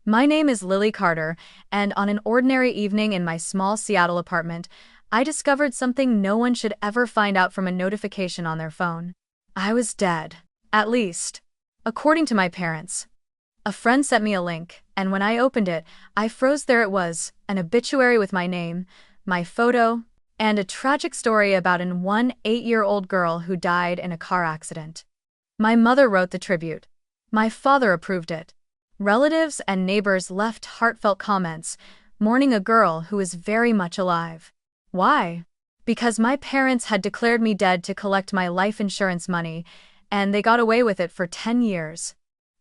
My name is Lily Carter, and on an ordinary evening in my small Seattle apartment, I discovered something no one should ever find out from a notification on their phone. I was dead. At least, according to my parents. A friend sent me a link, and when I opened it, I froze. There it was, an obituary with my name, my photo, and a tragic story about an 8-year-old girl who died in a car accident. My mother wrote the tribute. My father approved it. Relatives and neighbors left heartfelt comments, mourning a girl who is very much alive. Why? Because my parents had declared me dead to collect my life insurance money, and they got away with it for 10 years.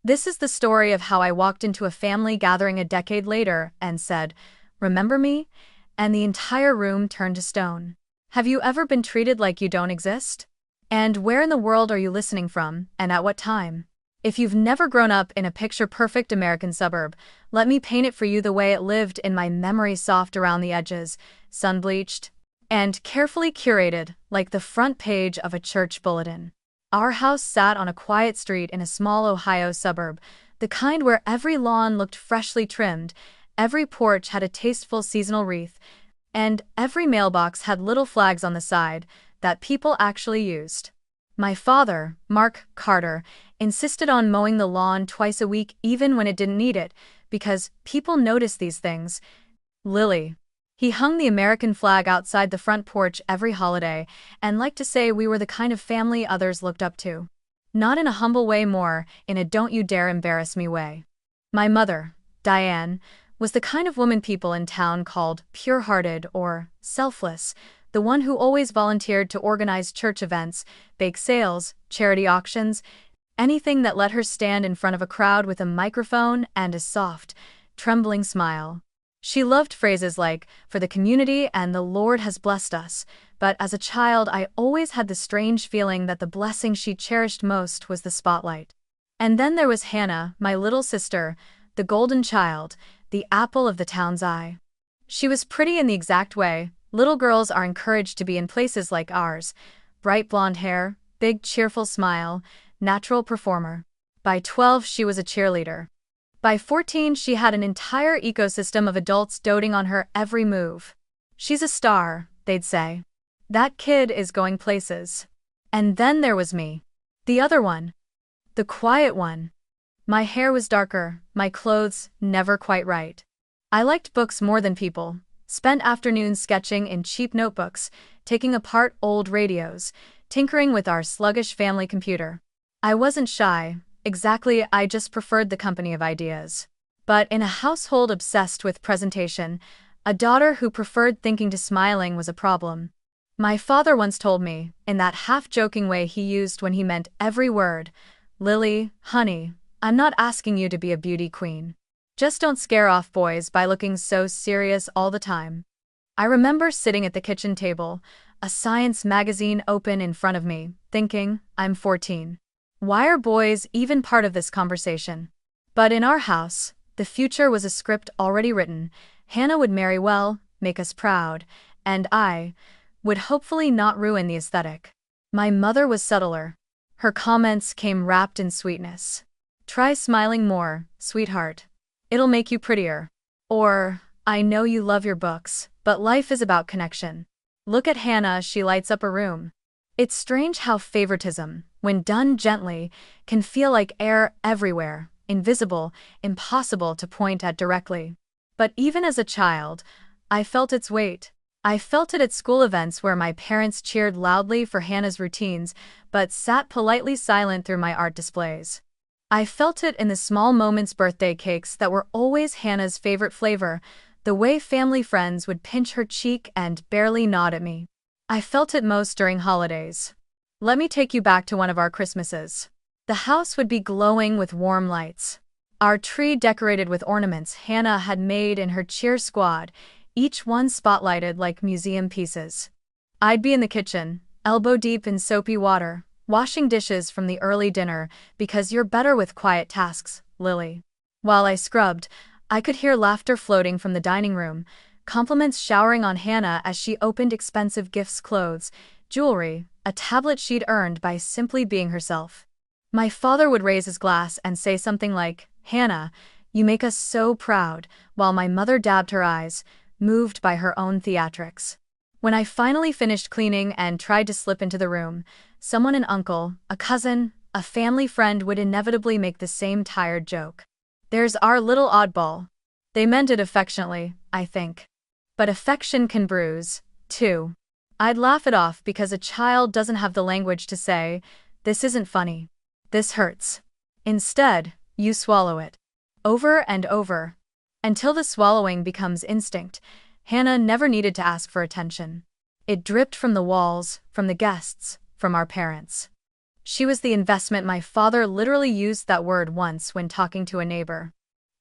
This is the story of how I walked into a family gathering a decade later and said, "Remember me?" And the entire room turned to stone. Have you ever been treated like you don't exist? And where in the world are you listening from, and at what time? If you've never grown up in a picture-perfect American suburb, let me paint it for you the way it lived in my memory, soft around the edges, sun-bleached, and carefully curated like the front page of a church bulletin. Our house sat on a quiet street in a small Ohio suburb, the kind where every lawn looked freshly trimmed, every porch had a tasteful seasonal wreath, and every mailbox had little flags on the side that people actually used. My father, Mark Carter, insisted on mowing the lawn twice a week even when it didn't need it, because people notice these things. Lily. He hung the American flag outside the front porch every holiday and liked to say we were the kind of family others looked up to. Not in a humble way, more in a don't you dare embarrass me way. My mother, Diane, was the kind of woman people in town called pure-hearted or selfless, the one who always volunteered to organize church events, bake sales, charity auctions, anything that let her stand in front of a crowd with a microphone and a soft, trembling smile. She loved phrases like, "for the community and the Lord has blessed us," but as a child I always had the strange feeling that the blessing she cherished most was the spotlight. And then there was Hannah, my little sister, the golden child, the apple of the town's eye. She was pretty in the exact way little girls are encouraged to be in places like ours: bright blonde hair, big cheerful smile, natural performer. By 12 she was a cheerleader. By 14 she had an entire ecosystem of adults doting on her every move. "She's a star," they'd say. "That kid is going places." And then there was me. The other one. The quiet one. My hair was darker, my clothes never quite right. I liked books more than people, spent afternoons sketching in cheap notebooks, taking apart old radios, tinkering with our sluggish family computer. I wasn't shy. Exactly, I just preferred the company of ideas. But in a household obsessed with presentation, a daughter who preferred thinking to smiling was a problem. My father once told me, in that half-joking way he used when he meant every word, "Lily, honey, I'm not asking you to be a beauty queen. Just don't scare off boys by looking so serious all the time." I remember sitting at the kitchen table, a science magazine open in front of me, thinking, I'm 14. Why are boys even part of this conversation? But in our house, the future was a script already written. Hannah would marry well, make us proud, and I would hopefully not ruin the aesthetic. My mother was subtler. Her comments came wrapped in sweetness. "Try smiling more, sweetheart. It'll make you prettier." Or, "I know you love your books, but life is about connection. Look at Hannah, she lights up a room." It's strange how favoritism, when done gently, can feel like air everywhere, invisible, impossible to point at directly. But even as a child, I felt its weight. I felt it at school events where my parents cheered loudly for Hannah's routines, but sat politely silent through my art displays. I felt it in the small moments: birthday cakes that were always Hannah's favorite flavor, the way family friends would pinch her cheek and barely nod at me. I felt it most during holidays. Let me take you back to one of our Christmases. The house would be glowing with warm lights. Our tree decorated with ornaments Hannah had made in her cheer squad, each one spotlighted like museum pieces. I'd be in the kitchen, elbow deep in soapy water, washing dishes from the early dinner, because you're better with quiet tasks, Lily. While I scrubbed, I could hear laughter floating from the dining room, compliments showering on Hannah as she opened expensive gifts, clothes, jewelry, a tablet she'd earned by simply being herself. My father would raise his glass and say something like, "Hannah, You make us so proud," while my mother dabbed her eyes, moved by her own theatrics. When I finally finished cleaning and tried to slip into the room, someone, an uncle, a cousin, a family friend, would inevitably make the same tired joke. "There's our little oddball." They meant it affectionately, I think. But affection can bruise, too. I'd laugh it off because a child doesn't have the language to say, "This isn't funny. This hurts." Instead, you swallow it. Over and over. Until the swallowing becomes instinct. Hannah never needed to ask for attention. It dripped from the walls, from the guests, from our parents. She was the investment. My father literally used that word once when talking to a neighbor.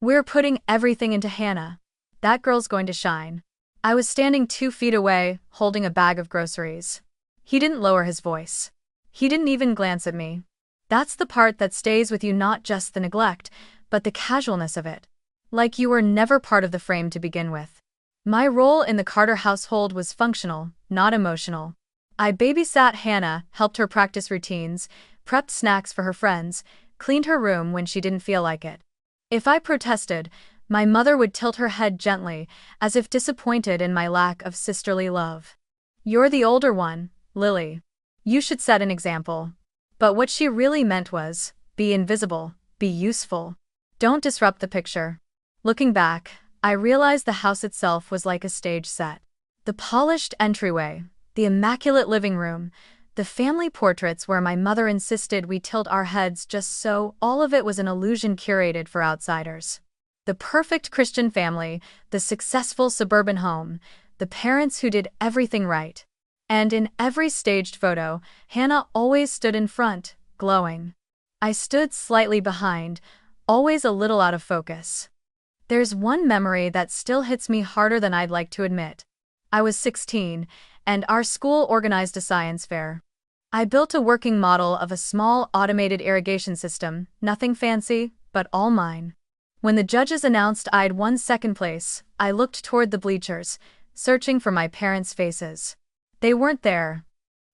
"We're putting everything into Hannah. That girl's going to shine." I was standing 2 feet away, holding a bag of groceries. He didn't lower his voice. He didn't even glance at me. That's the part that stays with you, not just the neglect, but the casualness of it. Like you were never part of the frame to begin with. My role in the Carter household was functional, not emotional. I babysat Hannah, helped her practice routines, prepped snacks for her friends, cleaned her room when she didn't feel like it. If I protested, my mother would tilt her head gently, as if disappointed in my lack of sisterly love. "You're the older one, Lily. You should set an example." But what she really meant was, be invisible, be useful. Don't disrupt the picture. Looking back, I realized the house itself was like a stage set. The polished entryway, the immaculate living room, the family portraits where my mother insisted we tilt our heads just so, all of it was an illusion curated for outsiders. The perfect Christian family, the successful suburban home, the parents who did everything right. And in every staged photo, Hannah always stood in front, glowing. I stood slightly behind, always a little out of focus. There's one memory that still hits me harder than I'd like to admit. I was 16, and our school organized a science fair. I built a working model of a small automated irrigation system, nothing fancy, but all mine. When the judges announced I'd won second place, I looked toward the bleachers, searching for my parents' faces. They weren't there.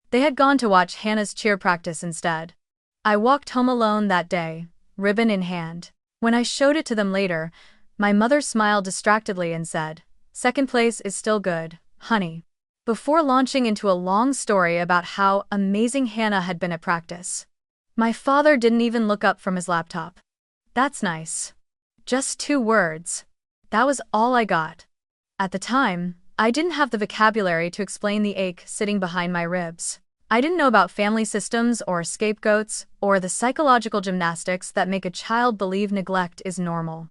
They had gone to watch Hannah's cheer practice instead. I walked home alone that day, ribbon in hand. When I showed it to them later, my mother smiled distractedly and said, "Second place is still good, honey." Before launching into a long story about how amazing Hannah had been at practice. My father didn't even look up from his laptop. "That's nice." Just 2 words. That was all I got. At the time, I didn't have the vocabulary to explain the ache sitting behind my ribs. I didn't know about family systems or scapegoats or the psychological gymnastics that make a child believe neglect is normal.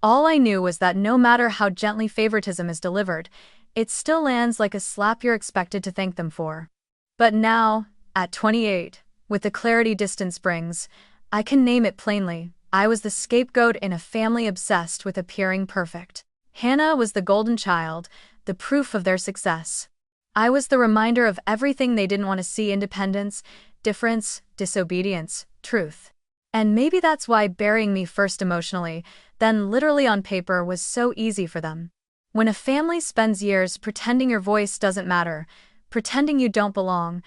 All I knew was that no matter how gently favoritism is delivered, it still lands like a slap you're expected to thank them for. But now, at 28, with the clarity distance brings, I can name it plainly. I was the scapegoat in a family obsessed with appearing perfect. Hannah was the golden child, the proof of their success. I was the reminder of everything they didn't want to see: independence, difference, disobedience, truth. And maybe that's why burying me first emotionally, then literally on paper, was so easy for them. When a family spends years pretending your voice doesn't matter, pretending you don't belong,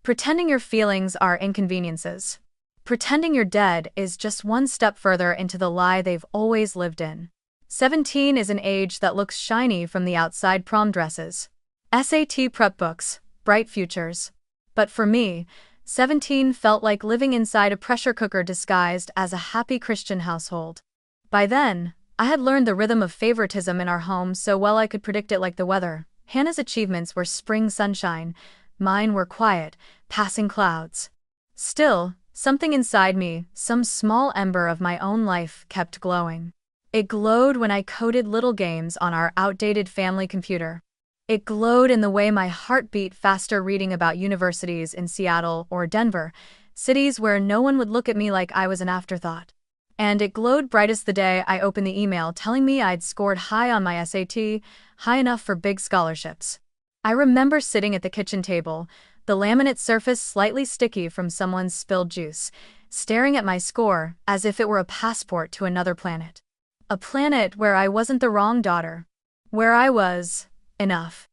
pretending your feelings are inconveniences, pretending you're dead is just one step further into the lie they've always lived in. 17 is an age that looks shiny from the outside: prom dresses, SAT prep books, bright futures. But for me, 17 felt like living inside a pressure cooker disguised as a happy Christian household. By then, I had learned the rhythm of favoritism in our home so well I could predict it like the weather. Hannah's achievements were spring sunshine, mine were quiet, passing clouds. Still, something inside me, some small ember of my own life, kept glowing. It glowed when I coded little games on our outdated family computer. It glowed in the way my heart beat faster reading about universities in Seattle or Denver, cities where no one would look at me like I was an afterthought. And it glowed brightest the day I opened the email telling me I'd scored high on my SAT, high enough for big scholarships. I remember sitting at the kitchen table, the laminate surface slightly sticky from someone's spilled juice, staring at my score as if it were a passport to another planet. A planet where I wasn't the wrong daughter. Where I was enough.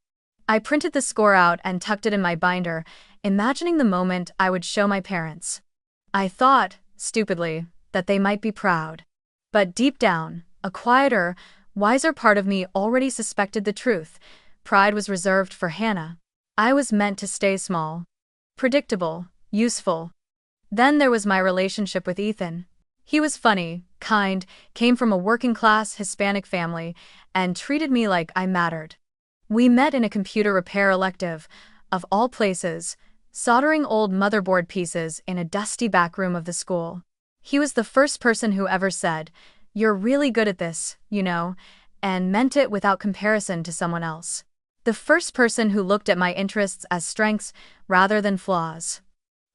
I printed the score out and tucked it in my binder, imagining the moment I would show my parents. I thought, stupidly, that they might be proud. But deep down, A quieter, wiser part of me already suspected the truth. Pride was reserved for Hannah. I was meant to stay small, predictable, useful. Then there was my relationship with Ethan. He was funny, kind, came from a working-class Hispanic family, and treated me like I mattered. We met in a computer repair elective, of all places, soldering old motherboard pieces in a dusty back room of the school. He was the first person who ever said, "You're really good at this, you know," and meant it without comparison to someone else. The first person who looked at my interests as strengths rather than flaws.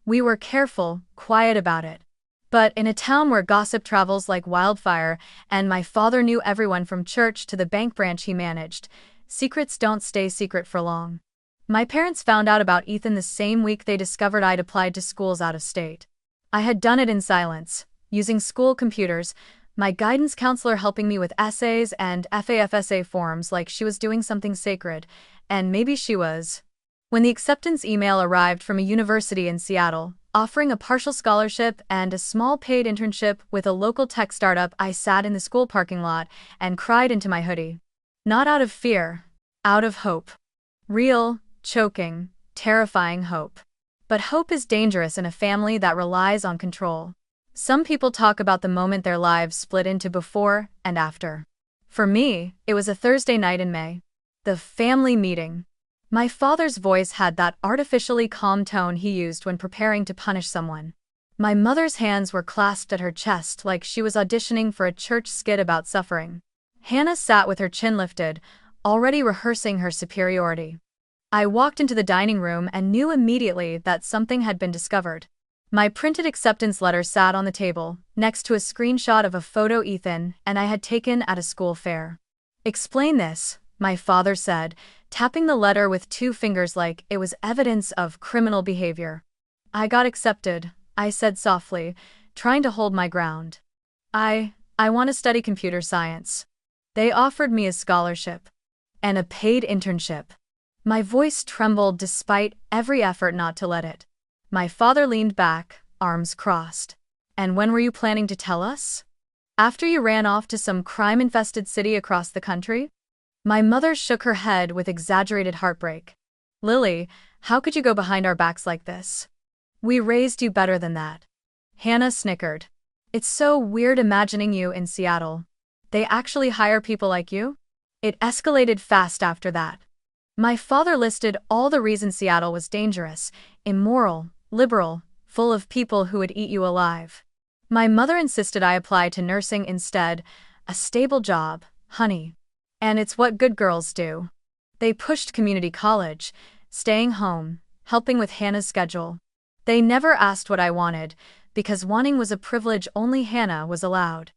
We were careful, quiet about it. But in a town where gossip travels like wildfire, and my father knew everyone from church to the bank branch he managed, secrets don't stay secret for long. My parents found out about Ethan the same week they discovered I'd applied to schools out of state. I had done it in silence, using school computers, my guidance counselor helping me with essays and FAFSA forms like she was doing something sacred, and maybe she was. When the acceptance email arrived from a university in Seattle, offering a partial scholarship and a small paid internship with a local tech startup, I sat in the school parking lot and cried into my hoodie. Not out of fear, out of hope. Real, choking, terrifying hope. But hope is dangerous in a family that relies on control. Some people talk about the moment their lives split into before and after. For me, it was a Thursday night in May. The family meeting. My father's voice had that artificially calm tone he used when preparing to punish someone. My mother's hands were clasped at her chest like she was auditioning for a church skit about suffering. Hannah sat with her chin lifted, already rehearsing her superiority. I walked into the dining room and knew immediately that something had been discovered. My printed acceptance letter sat on the table, next to a screenshot of a photo Ethan and I had taken at a school fair. "Explain this," my father said, tapping the letter with 2 fingers like it was evidence of criminal behavior. "I got accepted," I said softly, trying to hold my ground. I want to study computer science. They offered me a scholarship. And a paid internship." My voice trembled despite every effort not to let it. My father leaned back, arms crossed. "And when were you planning to tell us? After you ran off to some crime-infested city across the country?" My mother shook her head with exaggerated heartbreak. "Lily, how could you go behind our backs like this? We raised you better than that." Hannah snickered. "It's so weird imagining you in Seattle. They actually hire people like you?" It escalated fast after that. My father listed all the reasons Seattle was dangerous, immoral, liberal, full of people who would eat you alive. My mother insisted I apply to nursing instead, a stable job, honey. And it's what good girls do. They pushed community college, staying home, helping with Hannah's schedule. They never asked what I wanted, because wanting was a privilege only Hannah was allowed.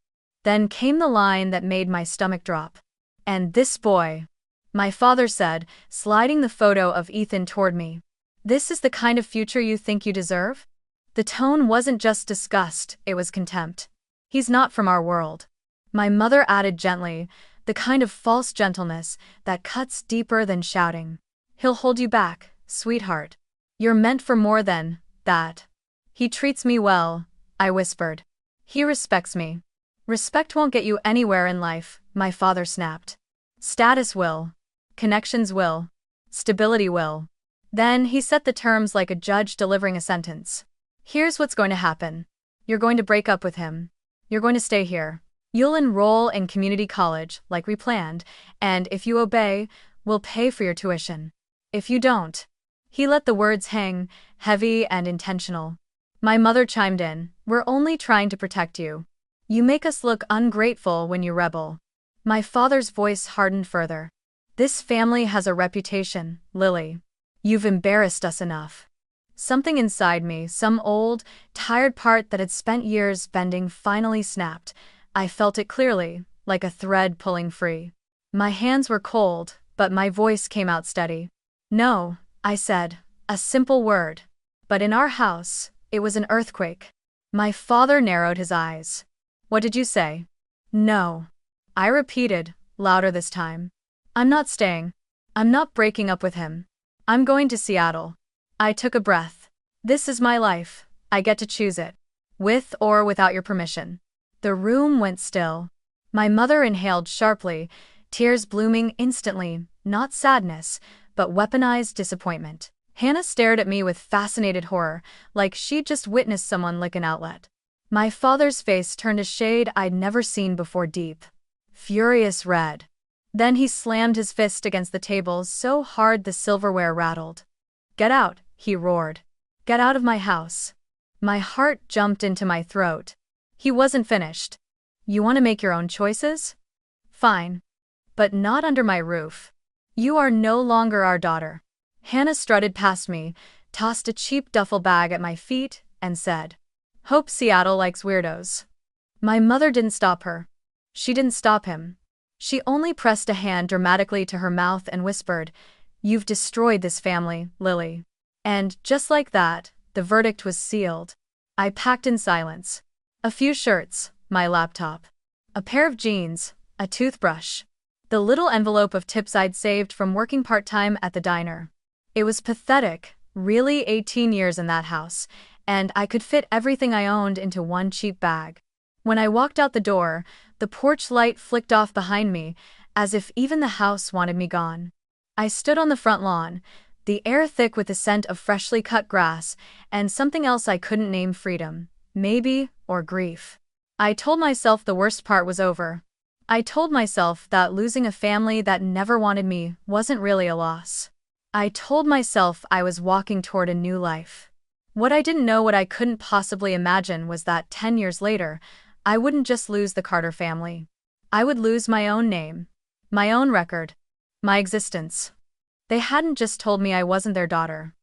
Then came the line that made my stomach drop. "And this boy," my father said, sliding the photo of Ethan toward me. "This is the kind of future you think you deserve?" The tone wasn't just disgust, it was contempt. "He's not from our world." My mother added gently, the kind of false gentleness that cuts deeper than shouting. "He'll hold you back, sweetheart. You're meant for more than that." "He treats me well," I whispered. "He respects me." "Respect won't get you anywhere in life," my father snapped. "Status will. Connections will. Stability will." Then he set the terms like a judge delivering a sentence. "Here's what's going to happen. You're going to break up with him. You're going to stay here. You'll enroll in community college, like we planned, and if you obey, we'll pay for your tuition. If you don't." He let the words hang, heavy and intentional. My mother chimed in, "We're only trying to protect you. You make us look ungrateful when you rebel." My father's voice hardened further. "This family has a reputation, Lily. You've embarrassed us enough." Something inside me, some old, tired part that had spent years bending, finally snapped. I felt it clearly, like a thread pulling free. My hands were cold, but my voice came out steady. "No," I said, a simple word. But in our house, it was an earthquake. My father narrowed his eyes. "What did you say?" "No." I repeated, louder this time. "I'm not staying. I'm not breaking up with him. I'm going to Seattle." I took a breath. "This is my life. I get to choose it. With or without your permission." The room went still. My mother inhaled sharply, tears blooming instantly, not sadness, but weaponized disappointment. Hannah stared at me with fascinated horror, like she'd just witnessed someone lick an outlet. My father's face turned a shade I'd never seen before, deep, furious red. Then he slammed his fist against the table so hard the silverware rattled. "Get out," he roared. "Get out of my house." My heart jumped into my throat. He wasn't finished. "You want to make your own choices? Fine. But not under my roof. You are no longer our daughter." Hannah strutted past me, tossed a cheap duffel bag at my feet, and said, "Hope Seattle likes weirdos." My mother didn't stop her. She didn't stop him. She only pressed a hand dramatically to her mouth and whispered, "You've destroyed this family, Lily." And, just like that, the verdict was sealed. I packed in silence. A few shirts, my laptop, a pair of jeans, a toothbrush, the little envelope of tips I'd saved from working part-time at the diner. It was pathetic, really 18 years in that house, and I could fit everything I owned into one cheap bag. When I walked out the door, the porch light flicked off behind me, as if even the house wanted me gone. I stood on the front lawn, the air thick with the scent of freshly cut grass, and something else I couldn't name, freedom, maybe, or grief. I told myself the worst part was over. I told myself that losing a family that never wanted me wasn't really a loss. I told myself I was walking toward a new life. What I didn't know, what I couldn't possibly imagine, was that 10 years later, I wouldn't just lose the Carter family. I would lose my own name, my own record, my existence. They hadn't just told me I wasn't their daughter.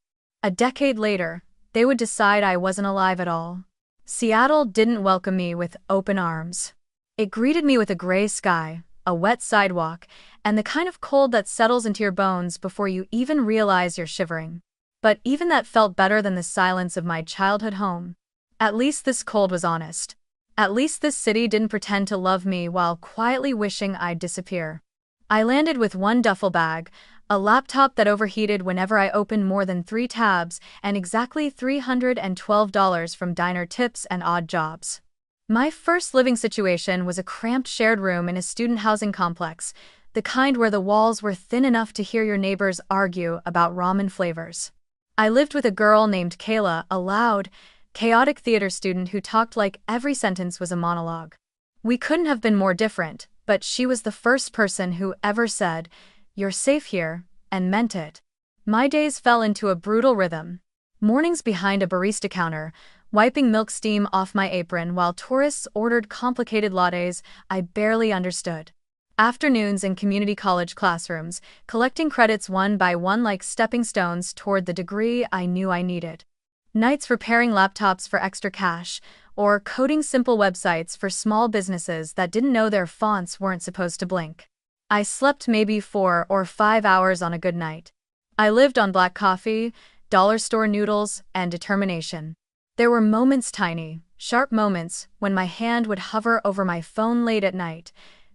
A decade later, they would decide I wasn't alive at all. Seattle didn't welcome me with open arms. It greeted me with a gray sky, a wet sidewalk, and the kind of cold that settles into your bones before you even realize you're shivering. But even that felt better than the silence of my childhood home. At least this cold was honest. At least this city didn't pretend to love me while quietly wishing I'd disappear. I landed with one duffel bag, a laptop that overheated whenever I opened more than 3 tabs, and exactly $312 from diner tips and odd jobs. My first living situation was a cramped shared room in a student housing complex, the kind where the walls were thin enough to hear your neighbors argue about ramen flavors. I lived with a girl named Kayla, a loud, chaotic theater student who talked like every sentence was a monologue. We couldn't have been more different, but she was the first person who ever said, "You're safe here," and meant it. My days fell into a brutal rhythm. Mornings behind a barista counter, wiping milk steam off my apron while tourists ordered complicated lattes I barely understood. Afternoons in community college classrooms, collecting credits one by one like stepping stones toward the degree I knew I needed. Nights repairing laptops for extra cash, or coding simple websites for small businesses that didn't know their fonts weren't supposed to blink. I slept maybe 4 or 5 hours on a good night. I lived on black coffee, dollar store noodles, and determination. There were moments, tiny, sharp moments, when my hand would hover over my phone late at night,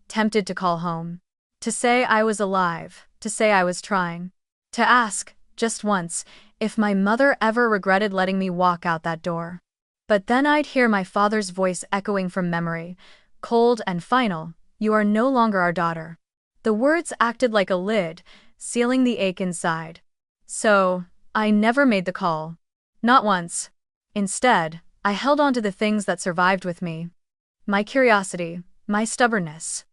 tempted to call home. To say I was alive, to say I was trying. To ask, just once, if my mother ever regretted letting me walk out that door. But then I'd hear my father's voice echoing from memory, cold and final, "You are no longer our daughter." The words acted like a lid, sealing the ache inside. So, I never made the call. Not once. Instead, I held on to the things that survived with me. My curiosity, my stubbornness.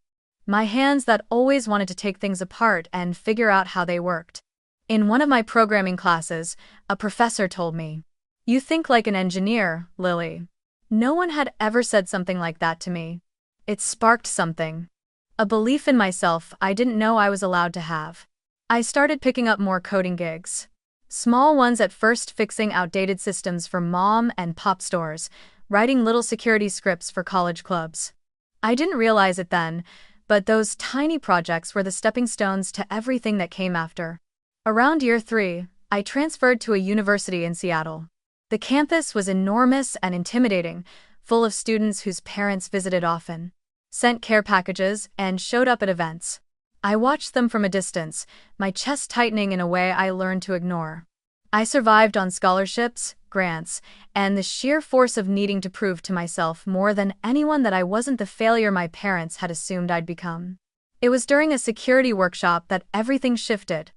My hands that always wanted to take things apart and figure out how they worked. In one of my programming classes, a professor told me, "You think like an engineer, Lily." No one had ever said something like that to me. It sparked something. A belief in myself I didn't know I was allowed to have. I started picking up more coding gigs. Small ones at first, fixing outdated systems for mom and pop stores, writing little security scripts for college clubs. I didn't realize it then, but those tiny projects were the stepping stones to everything that came after. Around year 3, I transferred to a university in Seattle. The campus was enormous and intimidating, full of students whose parents visited often, sent care packages, and showed up at events. I watched them from a distance, my chest tightening in a way I learned to ignore. I survived on scholarships, grants, and the sheer force of needing to prove to myself more than anyone that I wasn't the failure my parents had assumed I'd become. It was during a security workshop that everything shifted.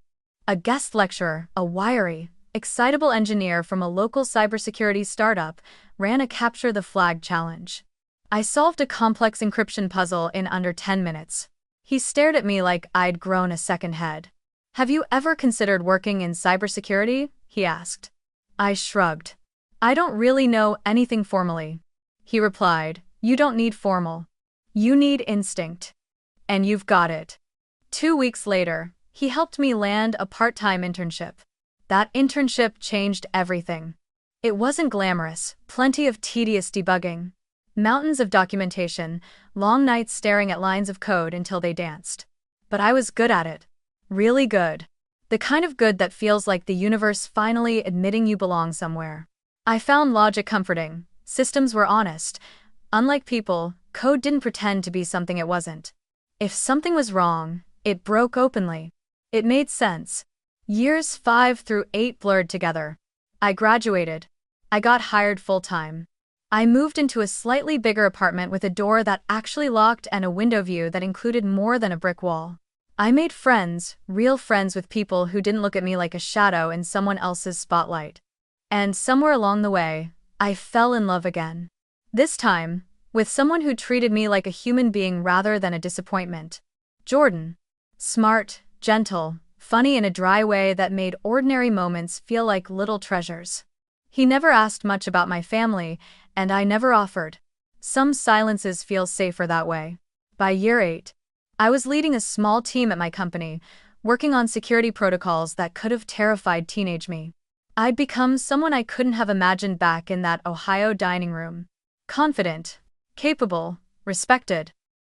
A guest lecturer, a wiry, excitable engineer from a local cybersecurity startup, ran a Capture the Flag challenge. I solved a complex encryption puzzle in under 10 minutes. He stared at me like I'd grown a second head. "Have you ever considered working in cybersecurity?" he asked. I shrugged. "I don't really know anything formally." He replied, "You don't need formal. You need instinct. And you've got it." 2 weeks later, he helped me land a part-time internship. That internship changed everything. It wasn't glamorous, plenty of tedious debugging, mountains of documentation, long nights staring at lines of code until they danced. But I was good at it. Really good. The kind of good that feels like the universe finally admitting you belong somewhere. I found logic comforting. Systems were honest. Unlike people, code didn't pretend to be something it wasn't. If something was wrong, it broke openly. It made sense. Years 5 through 8 blurred together. I graduated. I got hired full-time. I moved into a slightly bigger apartment with a door that actually locked and a window view that included more than a brick wall. I made friends, real friends with people who didn't look at me like a shadow in someone else's spotlight. And somewhere along the way, I fell in love again. This time, with someone who treated me like a human being rather than a disappointment. Jordan. Smart, gentle, funny in a dry way that made ordinary moments feel like little treasures. He never asked much about my family, and I never offered. Some silences feel safer that way. By year 8, I was leading a small team at my company, working on security protocols that could have terrified teenage me. I'd become someone I couldn't have imagined back in that Ohio dining room. Confident, capable, respected.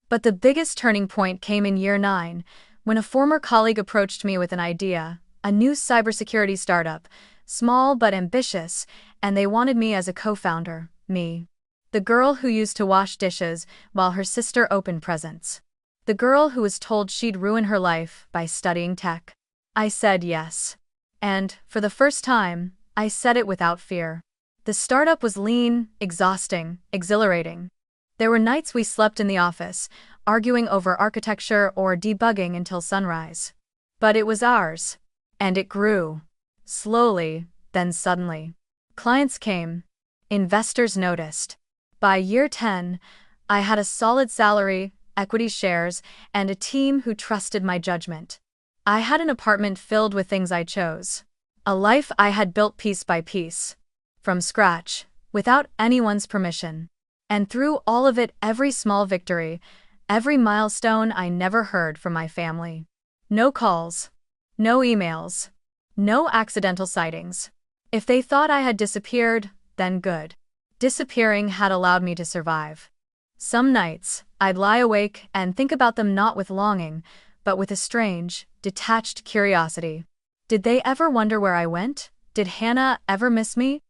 But the biggest turning point came in year 9, when a former colleague approached me with an idea, a new cybersecurity startup, small but ambitious, and they wanted me as a co-founder, me. The girl who used to wash dishes while her sister opened presents. The girl who was told she'd ruin her life by studying tech. I said yes. And, for the first time, I said it without fear. The startup was lean, exhausting, exhilarating. There were nights we slept in the office, arguing over architecture or debugging until sunrise. But it was ours. And it grew. Slowly, then suddenly. Clients came. Investors noticed. By year 10, I had a solid salary, equity shares, and a team who trusted my judgment. I had an apartment filled with things I chose. A life I had built piece by piece. From scratch, without anyone's permission. And through all of it, every small victory, every milestone, I never heard from my family. No calls. No emails. No accidental sightings. If they thought I had disappeared, then good. Disappearing had allowed me to survive. Some nights, I'd lie awake and think about them not with longing, but with a strange, detached curiosity. Did they ever wonder where I went? Did Hannah ever miss me?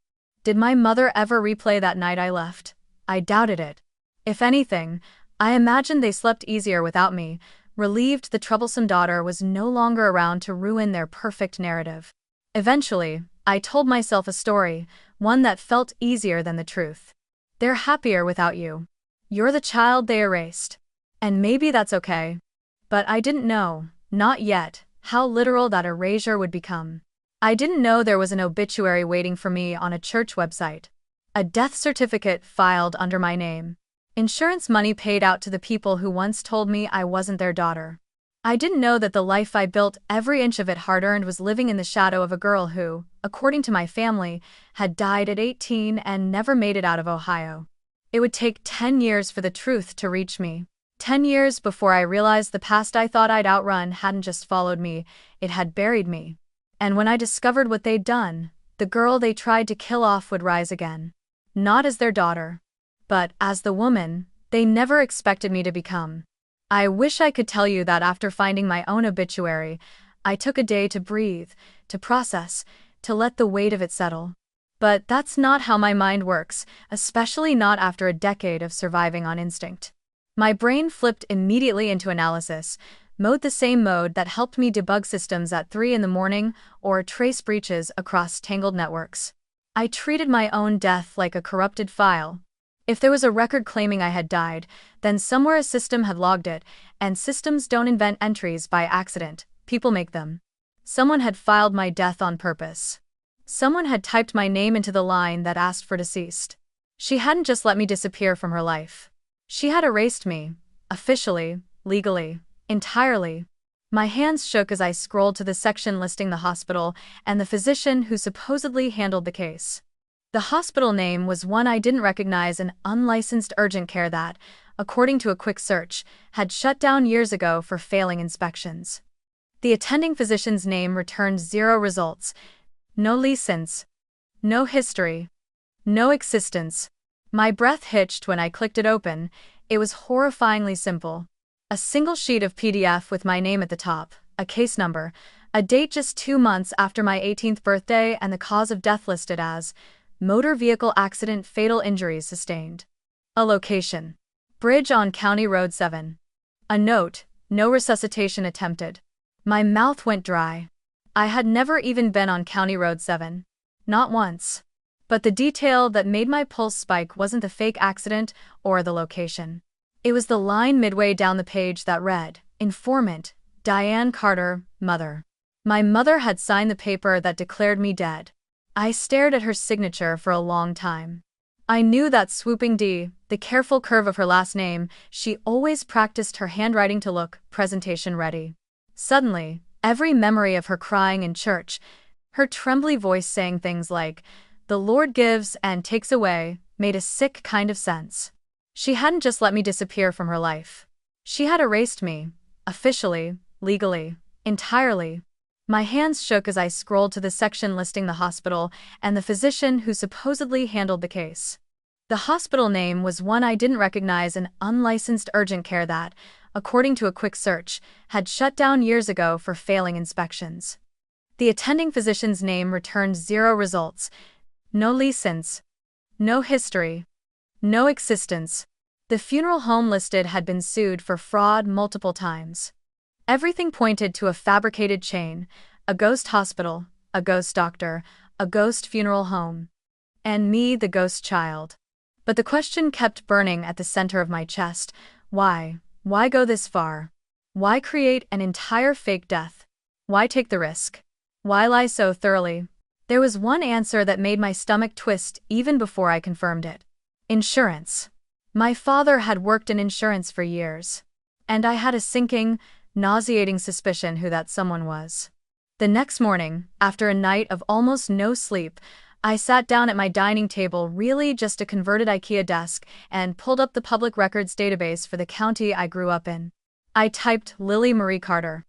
Did my mother ever replay that night I left? I doubted it. If anything, I imagined they slept easier without me, relieved the troublesome daughter was no longer around to ruin their perfect narrative. Eventually, I told myself a story, one that felt easier than the truth. They're happier without you. You're the child they erased. And maybe that's okay. But I didn't know, not yet, how literal that erasure would become. I didn't know there was an obituary waiting for me on a church website. A death certificate filed under my name. Insurance money paid out to the people who once told me I wasn't their daughter. I didn't know that the life I built, every inch of it hard-earned, was living in the shadow of a girl who, according to my family, had died at 18 and never made it out of Ohio. It would take 10 years for the truth to reach me. 10 years before I realized the past I thought I'd outrun hadn't just followed me, it had buried me. And when I discovered what they'd done, the girl they tried to kill off would rise again. Not as their daughter, but as the woman they never expected me to become. I wish I could tell you that after finding my own obituary, I took a day to breathe, to process, to let the weight of it settle. But that's not how my mind works, especially not after a decade of surviving on instinct. My brain flipped immediately into analysis, mode, the same mode that helped me debug systems at 3 in the morning or trace breaches across tangled networks. I treated my own death like a corrupted file. If there was a record claiming I had died, then somewhere a system had logged it, and systems don't invent entries by accident, people make them. Someone had filed my death on purpose. Someone had typed my name into the line that asked for deceased. She hadn't just let me disappear from her life. She had erased me, officially, legally, entirely. My hands shook as I scrolled to the section listing the hospital and the physician who supposedly handled the case. The hospital name was one I didn't recognize, an unlicensed urgent care that, according to a quick search, had shut down years ago for failing inspections. The attending physician's name returned 0 results. No license. No history. No existence. My breath hitched when I clicked it open. It was horrifyingly simple. A single sheet of PDF with my name at the top, a case number, a date just 2 months after my 18th birthday, and the cause of death listed as motor vehicle accident, fatal injuries sustained. A location: bridge on County Road 7. A note: no resuscitation attempted. My mouth went dry. I had never even been on County Road 7. Not once. But the detail that made my pulse spike wasn't the fake accident or the location. It was the line midway down the page that read, Informant, Diane Carter, Mother. My mother had signed the paper that declared me dead. I stared at her signature for a long time. I knew that swooping D, the careful curve of her last name. She always practiced her handwriting to look presentation ready. Suddenly, every memory of her crying in church, her trembly voice saying things like, "The Lord gives and takes away," made a sick kind of sense. She hadn't just let me disappear from her life. She had erased me, officially, legally, entirely. My hands shook as I scrolled to the section listing the hospital and the physician who supposedly handled the case. The hospital name was one I didn't recognize, an unlicensed urgent care that, according to a quick search, had shut down years ago for failing inspections. The attending physician's name returned 0 results. No license. No history. No existence. The funeral home listed had been sued for fraud multiple times. Everything pointed to a fabricated chain: a ghost hospital, a ghost doctor, a ghost funeral home. And me, the ghost child. But the question kept burning at the center of my chest: why? Why go this far? Why create an entire fake death? Why take the risk? Why lie so thoroughly? There was one answer that made my stomach twist even before I confirmed it. Insurance. My father had worked in insurance for years. And I had a sinking, nauseating suspicion who that someone was. The next morning, after a night of almost no sleep, I sat down at my dining table, really just a converted IKEA desk, and pulled up the public records database for the county I grew up in. I typed Lily Marie Carter,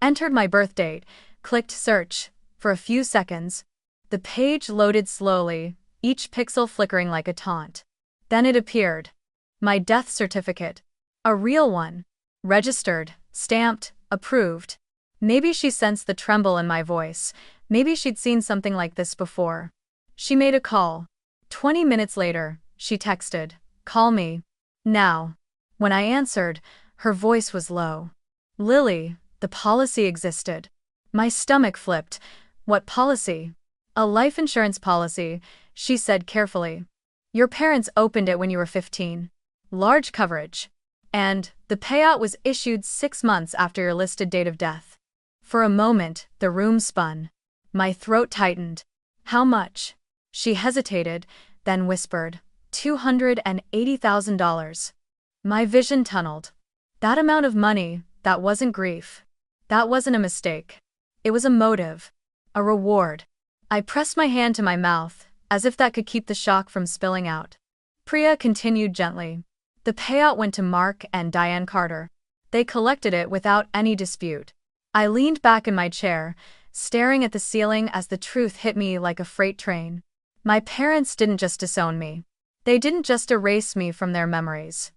entered my birth date, clicked search. For a few seconds, the page loaded slowly, each pixel flickering like a taunt. Then it appeared. My death certificate. A real one. Registered, stamped, approved. Maybe she sensed the tremble in my voice. Maybe she'd seen something like this before. She made a call. 20 minutes later, she texted, "Call me. Now." When I answered, her voice was low. "Lily, the policy existed." My stomach flipped. "What policy?" "A life insurance policy," she said carefully. "Your parents opened it when you were 15. Large coverage. And the payout was issued 6 months after your listed date of death." For a moment, the room spun. My throat tightened. "How much?" She hesitated, then whispered, $280,000. My vision tunneled. That amount of money, that wasn't grief. That wasn't a mistake. It was a motive. A reward. I pressed my hand to my mouth, as if that could keep the shock from spilling out. Priya continued gently. "The payout went to Mark and Diane Carter. They collected it without any dispute." I leaned back in my chair, staring at the ceiling as the truth hit me like a freight train. My parents didn't just disown me. They didn't just erase me from their memories.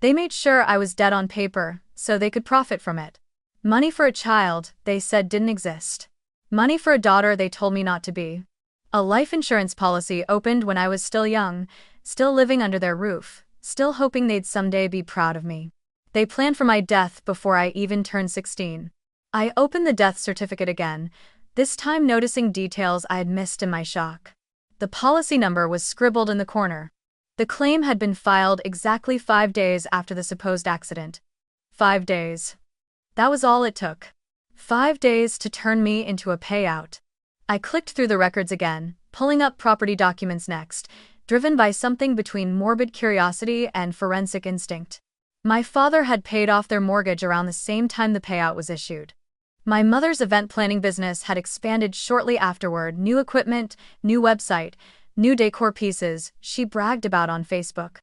They made sure I was dead on paper, so they could profit from it. Money for a child, they said, didn't exist. Money for a daughter, they told me not to be. A life insurance policy opened when I was still young, still living under their roof, still hoping they'd someday be proud of me. They planned for my death before I even turned 16. I opened the death certificate again, this time noticing details I had missed in my shock. The policy number was scribbled in the corner. The claim had been filed exactly 5 days after the supposed accident. 5 days. That was all it took. 5 days to turn me into a payout. I clicked through the records again, pulling up property documents next, driven by something between morbid curiosity and forensic instinct. My father had paid off their mortgage around the same time the payout was issued. My mother's event planning business had expanded shortly afterward. New equipment, new website, new decor pieces she bragged about on Facebook.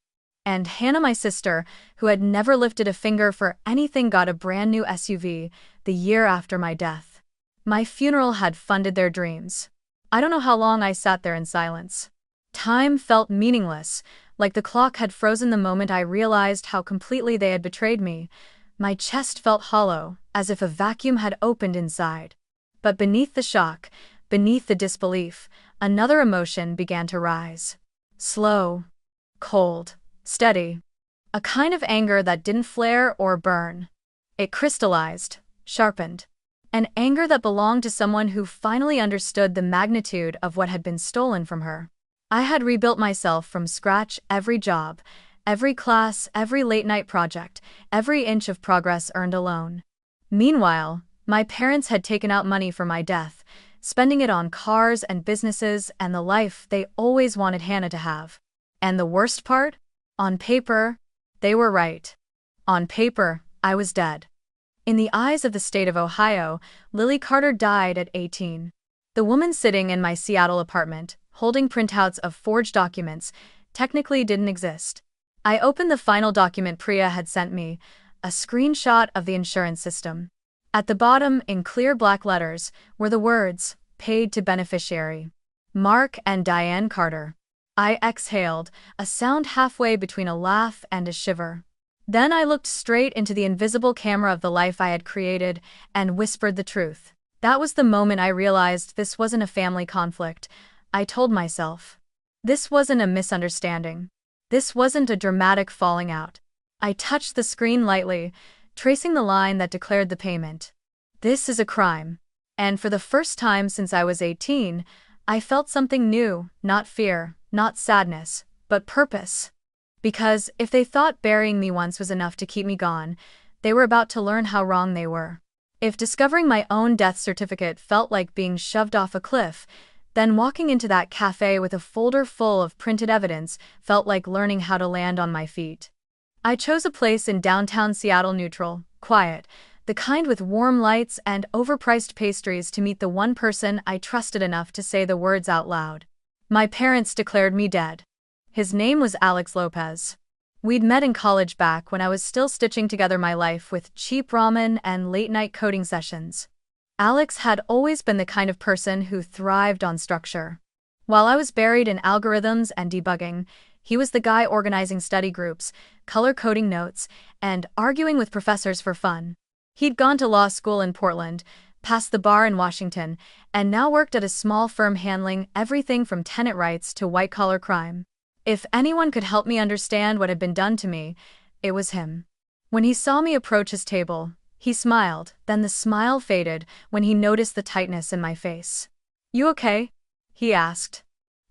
And Hannah, my sister, who had never lifted a finger for anything, got a brand new SUV the year after my death. My funeral had funded their dreams. I don't know how long I sat there in silence. Time felt meaningless, like the clock had frozen the moment I realized how completely they had betrayed me. My chest felt hollow, as if a vacuum had opened inside. But beneath the shock, beneath the disbelief, another emotion began to rise. Slow, cold, steady. A kind of anger that didn't flare or burn. It crystallized, sharpened. An anger that belonged to someone who finally understood the magnitude of what had been stolen from her. I had rebuilt myself from scratch. Every job, every class, every late-night project, every inch of progress earned alone. Meanwhile, my parents had taken out money for my death, spending it on cars and businesses and the life they always wanted Hannah to have. And the worst part? On paper, they were right. On paper, I was dead. In the eyes of the state of Ohio, Lily Carter died at 18. The woman sitting in my Seattle apartment, holding printouts of forged documents, technically didn't exist. I opened the final document Priya had sent me, a screenshot of the insurance system. At the bottom, in clear black letters, were the words, "Paid to beneficiary. Mark and Diane Carter." I exhaled, a sound halfway between a laugh and a shiver. Then I looked straight into the invisible camera of the life I had created and whispered the truth. That was the moment I realized this wasn't a family conflict. I told myself. This wasn't a misunderstanding. This wasn't a dramatic falling out. I touched the screen lightly, tracing the line that declared the payment. This is a crime. And for the first time since I was 18, I felt something new, not fear, not sadness, but purpose. Because if they thought burying me once was enough to keep me gone, they were about to learn how wrong they were. If discovering my own death certificate felt like being shoved off a cliff, then walking into that cafe with a folder full of printed evidence felt like learning how to land on my feet. I chose a place in downtown Seattle, neutral, quiet, the kind with warm lights and overpriced pastries to meet the one person I trusted enough to say the words out loud. My parents declared me dead. His name was Alex Lopez. We'd met in college back when I was still stitching together my life with cheap ramen and late-night coding sessions. Alex had always been the kind of person who thrived on structure. While I was buried in algorithms and debugging, he was the guy organizing study groups, color-coding notes, and arguing with professors for fun. He'd gone to law school in Portland, passed the bar in Washington, and now worked at a small firm handling everything from tenant rights to white-collar crime. If anyone could help me understand what had been done to me, it was him. When he saw me approach his table, he smiled, then the smile faded when he noticed the tightness in my face. "You okay?" he asked.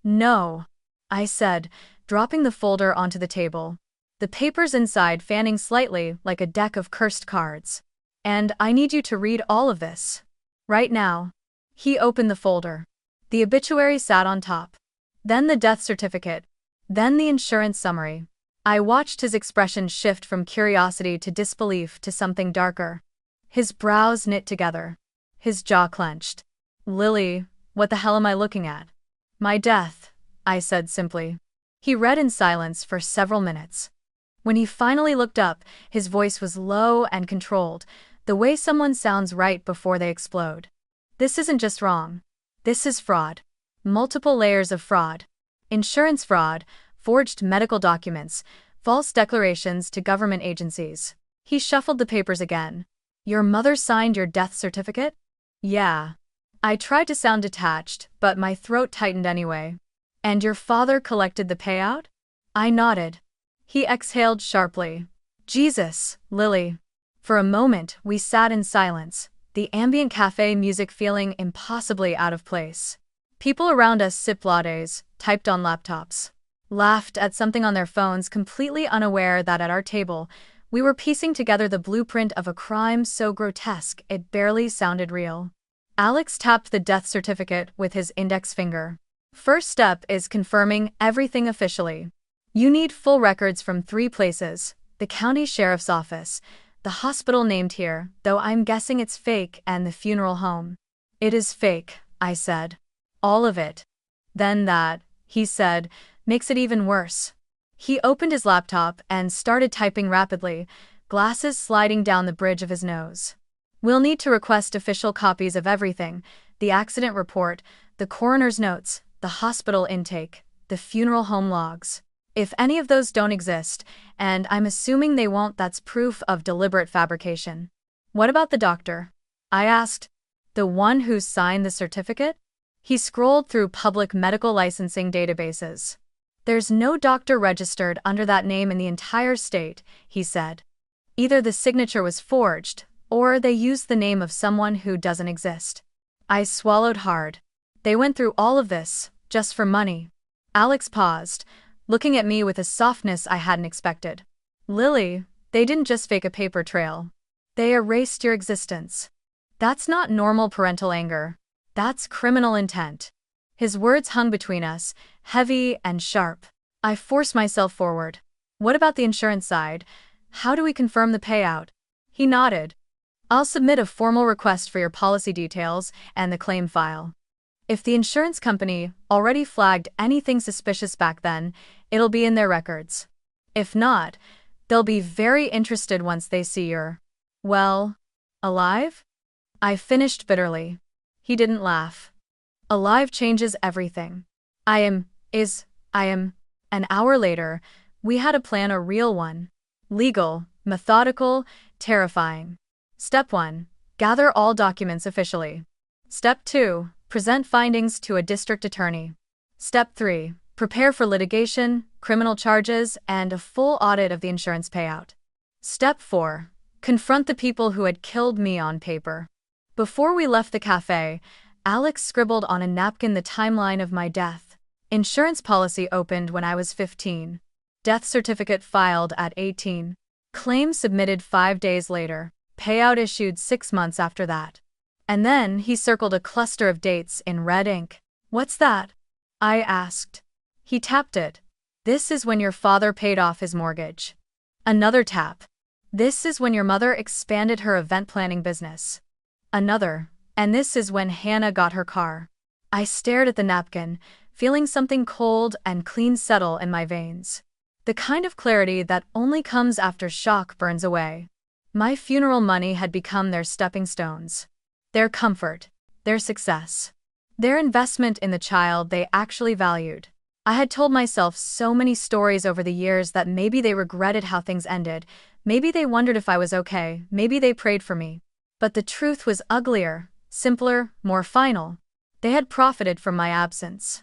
"No," I said, dropping the folder onto the table, the papers inside fanning slightly like a deck of cursed cards. "And I need you to read all of this. Right now." He opened the folder. The obituary sat on top. Then the death certificate. Then the insurance summary. I watched his expression shift from curiosity to disbelief to something darker. His brows knit together. His jaw clenched. "Lily, what the hell am I looking at?" "My death," I said simply. He read in silence for several minutes. When he finally looked up, his voice was low and controlled, the way someone sounds right before they explode. "This isn't just wrong. This is fraud. Multiple layers of fraud. Insurance fraud, forged medical documents, false declarations to government agencies." He shuffled the papers again. "Your mother signed your death certificate?" "Yeah." I tried to sound detached, but my throat tightened anyway. "And your father collected the payout?" I nodded. He exhaled sharply. "Jesus, Lily." For a moment, we sat in silence, the ambient cafe music feeling impossibly out of place. People around us sipped lattes, typed on laptops, laughed at something on their phones, completely unaware that at our table, we were piecing together the blueprint of a crime so grotesque it barely sounded real. Alex tapped the death certificate with his index finger. First step is confirming everything officially. You need full records from 3 places: the county sheriff's office, the hospital named here, though I'm guessing it's fake, and the funeral home. It is fake, I said. All of it. Then that, he said, makes it even worse. He opened his laptop and started typing rapidly, glasses sliding down the bridge of his nose. We'll need to request official copies of everything: the accident report, the coroner's notes, the hospital intake, the funeral home logs. If any of those don't exist, and I'm assuming they won't, that's proof of deliberate fabrication. What about the doctor? I asked. The one who signed the certificate? He scrolled through public medical licensing databases. There's no doctor registered under that name in the entire state, he said. Either the signature was forged, or they used the name of someone who doesn't exist. I swallowed hard. They went through all of this, just for money. Alex paused, looking at me with a softness I hadn't expected. Lily, they didn't just fake a paper trail. They erased your existence. That's not normal parental anger. That's criminal intent. His words hung between us, heavy and sharp. I forced myself forward. What about the insurance side? How do we confirm the payout? He nodded. I'll submit a formal request for your policy details and the claim file. If the insurance company already flagged anything suspicious back then, it'll be in their records. If not, they'll be very interested once they see you're, well, alive? I finished bitterly. He didn't laugh. Alive changes everything. I am. An hour later, we had a plan, a real one. Legal, methodical, terrifying. Step 1. Gather all documents officially. Step 2. Present findings to a district attorney. Step 3. Prepare for litigation, criminal charges, and a full audit of the insurance payout. Step 4. Confront the people who had killed me on paper. Before we left the cafe, Alex scribbled on a napkin the timeline of my death. Insurance policy opened when I was 15. Death certificate filed at 18. Claim submitted 5 days later. Payout issued 6 months after that. And then he circled a cluster of dates in red ink. What's that? I asked. He tapped it. This is when your father paid off his mortgage. Another tap. This is when your mother expanded her event planning business. Another. And this is when Hannah got her car. I stared at the napkin, feeling something cold and clean settle in my veins. The kind of clarity that only comes after shock burns away. My funeral money had become their stepping stones. Their comfort. Their success. Their investment in the child they actually valued. I had told myself so many stories over the years that maybe they regretted how things ended, maybe they wondered if I was okay, maybe they prayed for me. But the truth was uglier, simpler, more final. They had profited from my absence.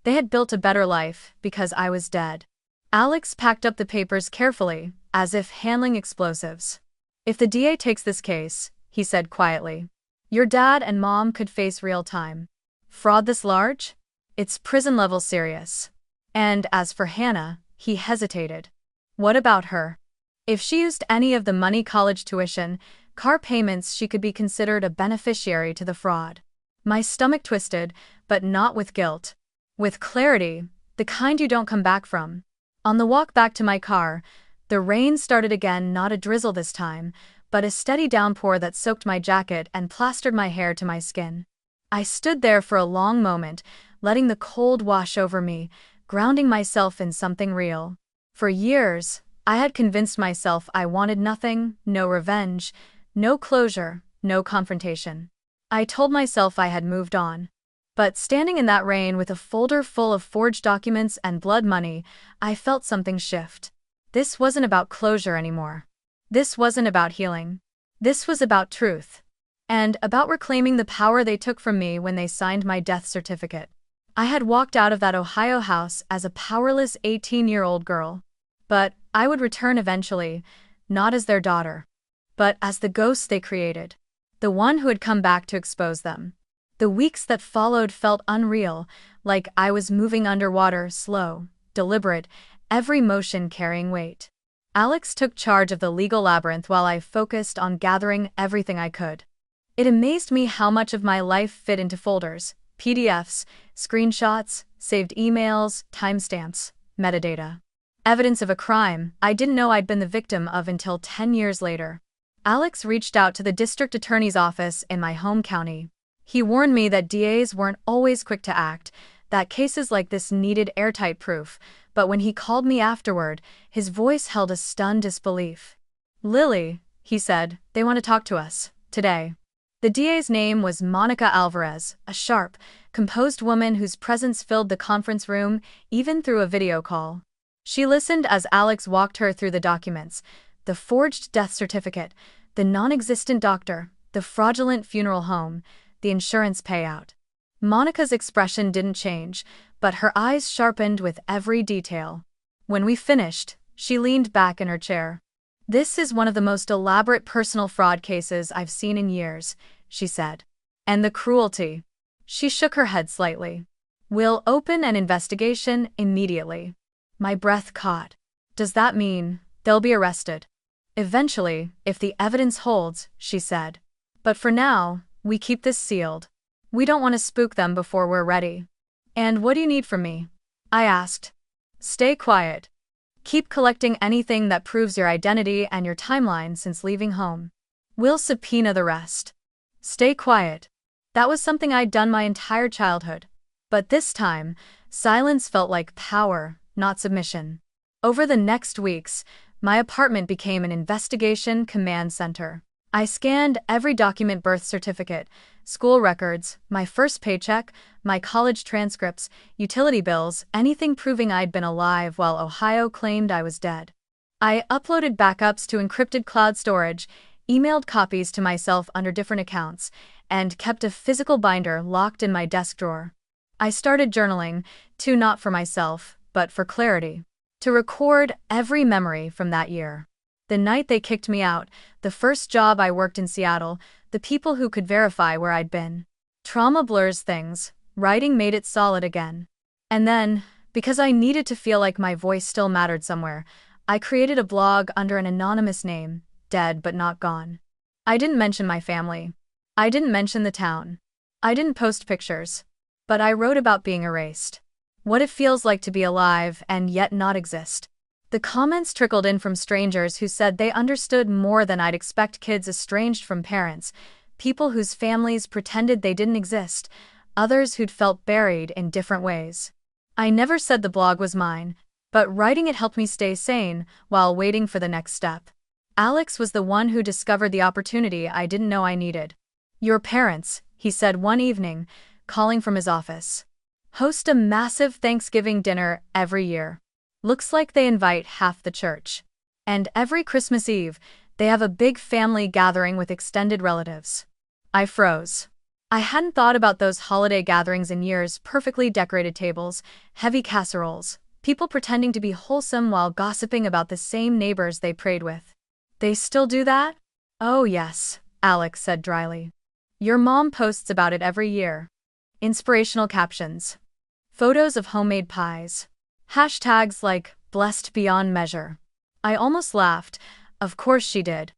They had built a better life because I was dead. Alex packed up the papers carefully, as if handling explosives. If the DA takes this case, he said quietly, your dad and mom could face real time. Fraud this large? It's prison-level serious. And as for Hannah, he hesitated. What about her? If she used any of the money, college tuition, car payments, she could be considered a beneficiary to the fraud. My stomach twisted, but not with guilt. With clarity, the kind you don't come back from. On the walk back to my car, the rain started again, not a drizzle this time, but a steady downpour that soaked my jacket and plastered my hair to my skin. I stood there for a long moment, letting the cold wash over me, grounding myself in something real. For years, I had convinced myself I wanted nothing, no revenge, no closure, no confrontation. I told myself I had moved on. But standing in that rain with a folder full of forged documents and blood money, I felt something shift. This wasn't about closure anymore. This wasn't about healing. This was about truth. And about reclaiming the power they took from me when they signed my death certificate. I had walked out of that Ohio house as a powerless 18-year-old girl. But I would return eventually, not as their daughter, but as the ghost they created. The one who had come back to expose them. The weeks that followed felt unreal, like I was moving underwater, slow, deliberate, every motion carrying weight. Alex took charge of the legal labyrinth while I focused on gathering everything I could. It amazed me how much of my life fit into folders, PDFs, screenshots, saved emails, timestamps, metadata. Evidence of a crime I didn't know I'd been the victim of until 10 years later. Alex reached out to the district attorney's office in my home county. He warned me that DAs weren't always quick to act, that cases like this needed airtight proof, but when he called me afterward, his voice held a stunned disbelief. "Lily," he said, "they want to talk to us, today." The DA's name was Monica Alvarez, a sharp, composed woman whose presence filled the conference room, even through a video call. She listened as Alex walked her through the documents: the forged death certificate, the non-existent doctor, the fraudulent funeral home, the insurance payout. Monica's expression didn't change, but her eyes sharpened with every detail. When we finished, she leaned back in her chair. "This is one of the most elaborate personal fraud cases I've seen in years," she said. "And the cruelty." She shook her head slightly. "We'll open an investigation immediately." My breath caught. "Does that mean they'll be arrested?" "Eventually, if the evidence holds," she said. "But for now, we keep this sealed. We don't want to spook them before we're ready." "And what do you need from me?" I asked. "Stay quiet. Keep collecting anything that proves your identity and your timeline since leaving home. We'll subpoena the rest." Stay quiet. That was something I'd done my entire childhood. But this time, silence felt like power, not submission. Over the next weeks, my apartment became an investigation command center. I scanned every document: birth certificate, school records, my first paycheck, my college transcripts, utility bills, anything proving I'd been alive while Ohio claimed I was dead. I uploaded backups to encrypted cloud storage, emailed copies to myself under different accounts, and kept a physical binder locked in my desk drawer. I started journaling, too, not for myself, but for clarity. To record every memory from that year. The night they kicked me out, the first job I worked in Seattle, the people who could verify where I'd been. Trauma blurs things, writing made it solid again. And then, because I needed to feel like my voice still mattered somewhere, I created a blog under an anonymous name, Dead But Not Gone. I didn't mention my family. I didn't mention the town. I didn't post pictures. But I wrote about being erased. What it feels like to be alive and yet not exist. The comments trickled in from strangers who said they understood more than I'd expect: kids estranged from parents, people whose families pretended they didn't exist, others who'd felt buried in different ways. I never said the blog was mine, but writing it helped me stay sane while waiting for the next step. Alex was the one who discovered the opportunity I didn't know I needed. "Your parents," he said one evening, calling from his office, "host a massive Thanksgiving dinner every year. Looks like they invite half the church. And every Christmas Eve, they have a big family gathering with extended relatives." I froze. I hadn't thought about those holiday gatherings in years: perfectly decorated tables, heavy casseroles, people pretending to be wholesome while gossiping about the same neighbors they prayed with. "They still do that?" "Oh yes," Alex said dryly. "Your mom posts about it every year. Inspirational captions. Photos of homemade pies. Hashtags like, blessed beyond measure." I almost laughed. Of course she did.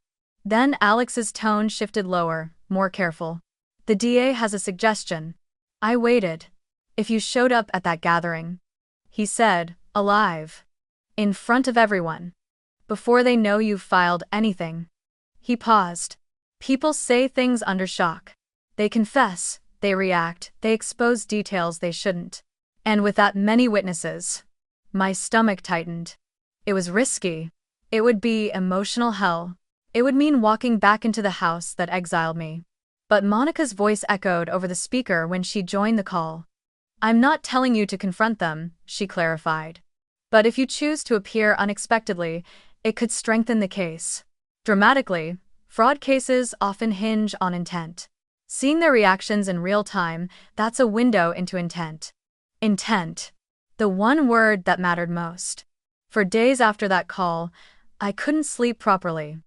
Then Alex's tone shifted lower, more careful. "The DA has a suggestion." I waited. "If you showed up at that gathering," he said, alive, "in front of everyone, before they know you've filed anything." He paused. "People say things under shock. They confess, they react, they expose details they shouldn't. And with that many witnesses." My stomach tightened. It was risky. It would be emotional hell. It would mean walking back into the house that exiled me. But Monica's voice echoed over the speaker when she joined the call. "I'm not telling you to confront them," she clarified. "But if you choose to appear unexpectedly, it could strengthen the case. Dramatically, fraud cases often hinge on intent. Seeing their reactions in real time, that's a window into intent." Intent. The one word that mattered most. For days after that call, I couldn't sleep properly.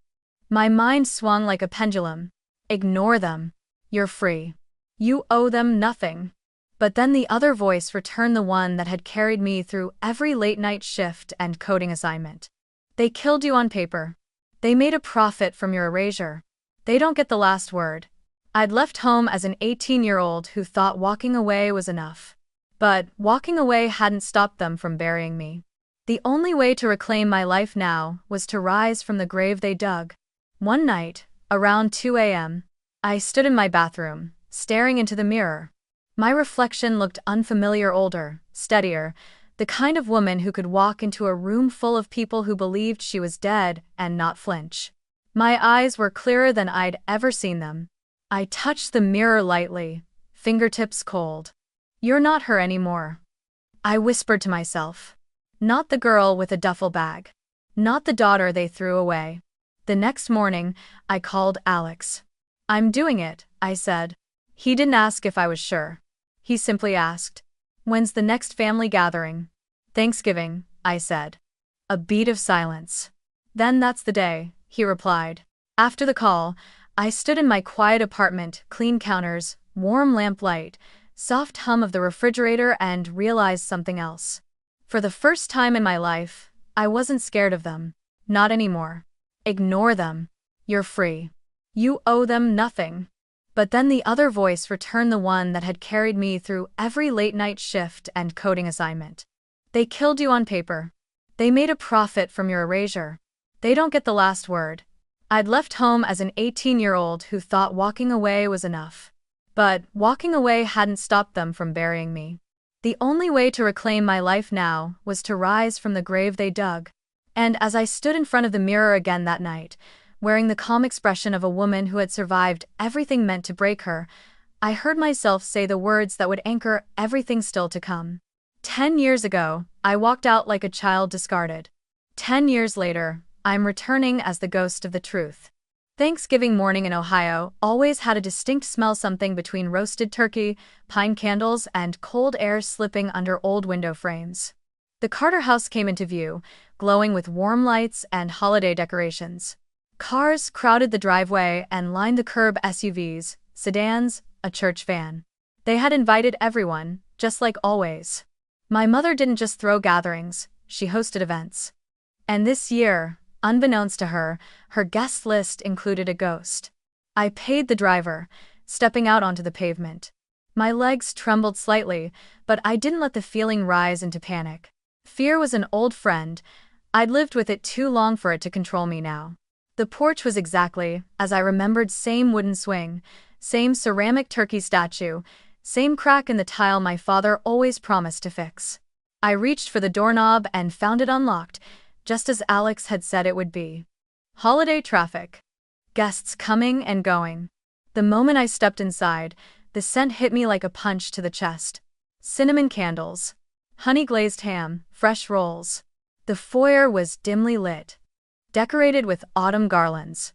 My mind swung like a pendulum. Ignore them. You're free. You owe them nothing. But then the other voice returned, the one that had carried me through every late-night shift and coding assignment. They killed you on paper. They made a profit from your erasure. They don't get the last word. I'd left home as an 18-year-old who thought walking away was enough. But walking away hadn't stopped them from burying me. The only way to reclaim my life now was to rise from the grave they dug. One night, around 2 a.m., I stood in my bathroom, staring into the mirror. My reflection looked unfamiliar, older, steadier, the kind of woman who could walk into a room full of people who believed she was dead and not flinch. My eyes were clearer than I'd ever seen them. I touched the mirror lightly, fingertips cold. You're not her anymore. I whispered to myself. Not the girl with a duffel bag. Not the daughter they threw away. The next morning, I called Alex. I'm doing it, I said. He didn't ask if I was sure. He simply asked, when's the next family gathering? Thanksgiving, I said. A beat of silence. Then that's the day, he replied. After the call, I stood in my quiet apartment, clean counters, warm lamplight, soft hum of the refrigerator, and realized something else. For the first time in my life, I wasn't scared of them. Not anymore. Ignore them. You're free. You owe them nothing. But then the other voice returned, the one that had carried me through every late-night shift and coding assignment. They killed you on paper. They made a profit from your erasure. They don't get the last word. I'd left home as an 18-year-old who thought walking away was enough. But walking away hadn't stopped them from burying me. The only way to reclaim my life now was to rise from the grave they dug. And as I stood in front of the mirror again that night, wearing the calm expression of a woman who had survived everything meant to break her, I heard myself say the words that would anchor everything still to come. 10 years ago, I walked out like a child discarded. 10 years later, I'm returning as the ghost of the truth. Thanksgiving morning in Ohio always had a distinct smell, something between roasted turkey, pine candles, and cold air slipping under old window frames. The Carter house came into view, glowing with warm lights and holiday decorations. Cars crowded the driveway and lined the curb, SUVs, sedans, a church van. They had invited everyone, just like always. My mother didn't just throw gatherings, she hosted events. And this year, unbeknownst to her, her guest list included a ghost. I paid the driver, stepping out onto the pavement. My legs trembled slightly, but I didn't let the feeling rise into panic. Fear was an old friend. I'd lived with it too long for it to control me now. The porch was exactly as I remembered, same wooden swing, same ceramic turkey statue, same crack in the tile my father always promised to fix. I reached for the doorknob and found it unlocked, just as Alex had said it would be. Holiday traffic. Guests coming and going. The moment I stepped inside, the scent hit me like a punch to the chest. Cinnamon candles. Honey-glazed ham, fresh rolls. The foyer was dimly lit, decorated with autumn garlands.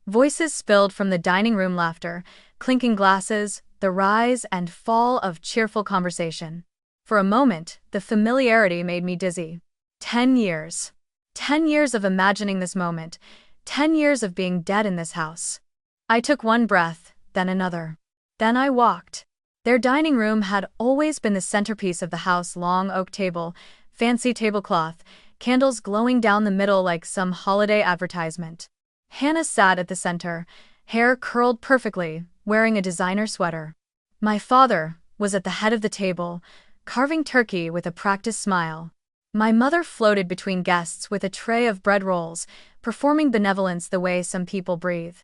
Voices spilled from the dining room, laughter, clinking glasses, the rise and fall of cheerful conversation. For a moment, the familiarity made me dizzy. 10 years. 10 years of imagining this moment. 10 years of being dead in this house. I took one breath, then another. Then I walked. Their dining room had always been the centerpiece of the house, long oak table, fancy tablecloth, candles glowing down the middle like some holiday advertisement. Hannah sat at the center, hair curled perfectly, wearing a designer sweater. My father was at the head of the table, carving turkey with a practiced smile. My mother floated between guests with a tray of bread rolls, performing benevolence the way some people breathe.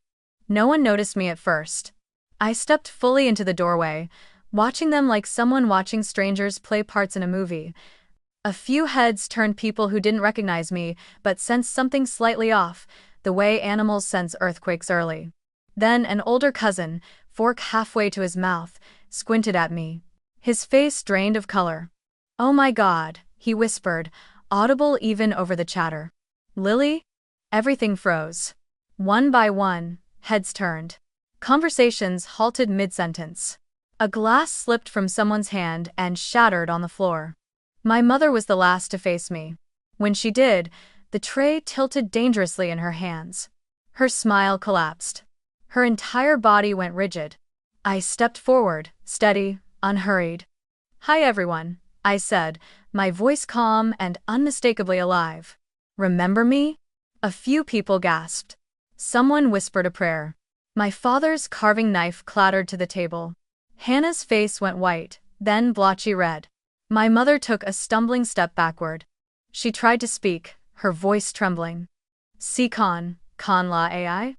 No one noticed me at first. I stepped fully into the doorway, watching them like someone watching strangers play parts in a movie. A few heads turned, people who didn't recognize me but sensed something slightly off, the way animals sense earthquakes early. Then an older cousin, fork halfway to his mouth, squinted at me. His face drained of color. "Oh my God," he whispered, audible even over the chatter. "Lily?" Everything froze. One by one, heads turned. Conversations halted mid-sentence. A glass slipped from someone's hand and shattered on the floor. My mother was the last to face me. When she did, the tray tilted dangerously in her hands. Her smile collapsed. Her entire body went rigid. I stepped forward, steady, unhurried. "Hi everyone," I said, my voice calm and unmistakably alive. "Remember me?" A few people gasped. Someone whispered a prayer. My father's carving knife clattered to the table. Hannah's face went white, then blotchy red. My mother took a stumbling step backward. She tried to speak, her voice trembling. "Si con la AI?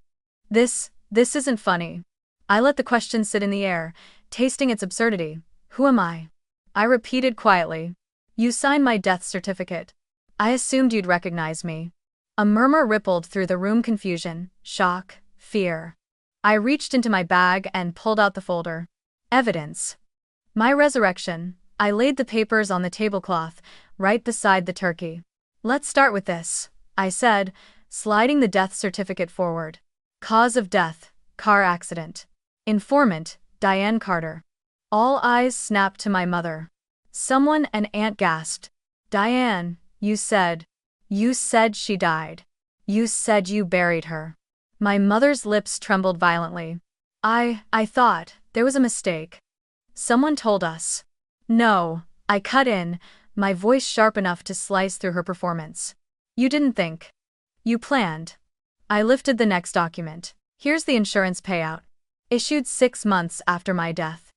This isn't funny." I let the question sit in the air, tasting its absurdity. "Who am I?" I repeated quietly. "You signed my death certificate. I assumed you'd recognize me." A murmur rippled through the room, confusion, shock, fear. I reached into my bag and pulled out the folder. Evidence. My resurrection. I laid the papers on the tablecloth, right beside the turkey. "Let's start with this," I said, sliding the death certificate forward. "Cause of death, car accident. Informant, Diane Carter." All eyes snapped to my mother. Someone, an aunt, gasped. "Diane, you said she died. You said you buried her." My mother's lips trembled violently. I thought there was a mistake. Someone told us." "No," I cut in, my voice sharp enough to slice through her performance. "You didn't think. You planned." I lifted the next document. "Here's the insurance payout. Issued 6 months after my death.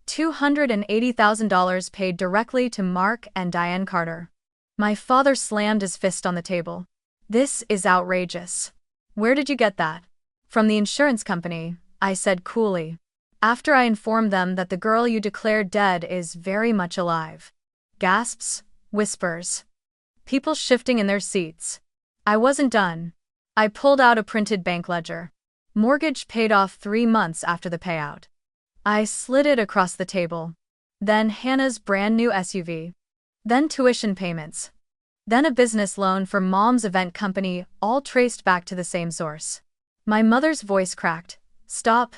$280,000 paid directly to Mark and Diane Carter." My father slammed his fist on the table. "This is outrageous. Where did you get that?" "From the insurance company," I said coolly. "After I informed them that the girl you declared dead is very much alive." Gasps, whispers. People shifting in their seats. I wasn't done. I pulled out a printed bank ledger. Mortgage paid off 3 months after the payout. I slid it across the table. Then Hannah's brand new SUV. Then tuition payments. Then a business loan for Mom's event company, all traced back to the same source. My mother's voice cracked. Stop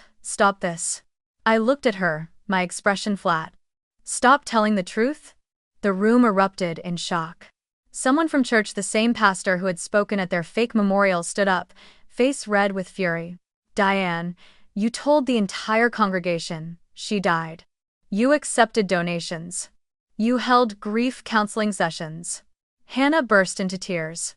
this." I looked at her, my expression flat. "Stop telling the truth?" The room erupted in shock. Someone from church, the same pastor who had spoken at their fake memorial, stood up, face red with fury. "Diane, you told the entire congregation she died. You accepted donations. You held grief counseling sessions." Hannah burst into tears.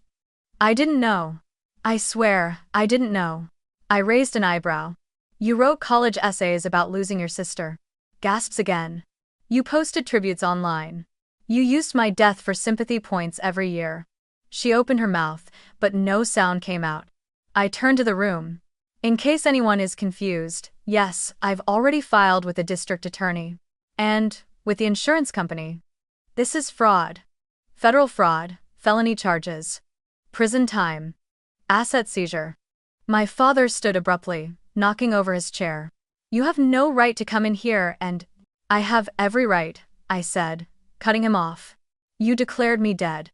"I didn't know. I swear, I didn't know." I raised an eyebrow. "You wrote college essays about losing your sister." Gasps again. "You posted tributes online. You used my death for sympathy points every year." She opened her mouth, but no sound came out. I turned to the room. "In case anyone is confused, yes, I've already filed with the district attorney. And with the insurance company. This is fraud. Federal fraud, felony charges. Prison time. Asset seizure." My father stood abruptly, knocking over his chair. "You have no right to come in here and—" "I have every right," I said, cutting him off. "You declared me dead.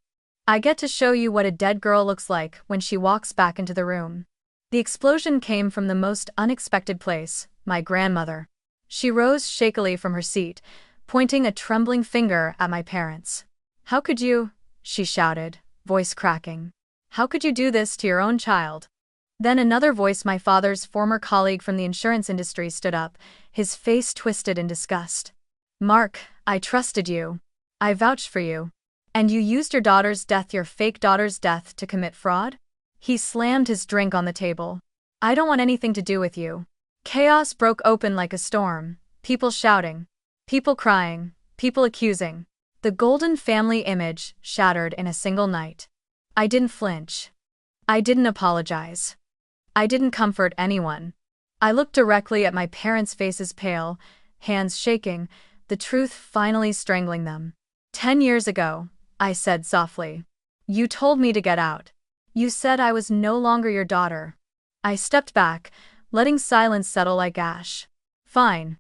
I get to show you what a dead girl looks like when she walks back into the room." The explosion came from the most unexpected place, my grandmother. She rose shakily from her seat, pointing a trembling finger at my parents. "How could you?" she shouted, voice cracking. "How could you do this to your own child?" Then another voice, my father's former colleague from the insurance industry, stood up, his face twisted in disgust. "Mark, I trusted you. I vouched for you. And you used your daughter's death, your fake daughter's death, to commit fraud?" He slammed his drink on the table. "I don't want anything to do with you." Chaos broke open like a storm, people shouting, people crying, people accusing. The golden family image shattered in a single night. I didn't flinch. I didn't apologize. I didn't comfort anyone. I looked directly at my parents' faces, pale, hands shaking, the truth finally strangling them. 10 years ago, I said softly. You told me to get out. You said I was no longer your daughter. I stepped back, letting silence settle like ash. Fine.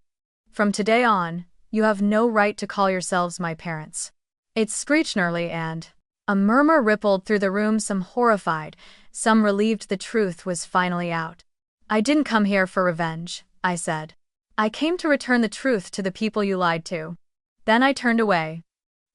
From today on, you have no right to call yourselves my parents. It screeched nearly, and a murmur rippled through the room, some horrified, some relieved the truth was finally out. I didn't come here for revenge, I said. I came to return the truth to the people you lied to. Then I turned away.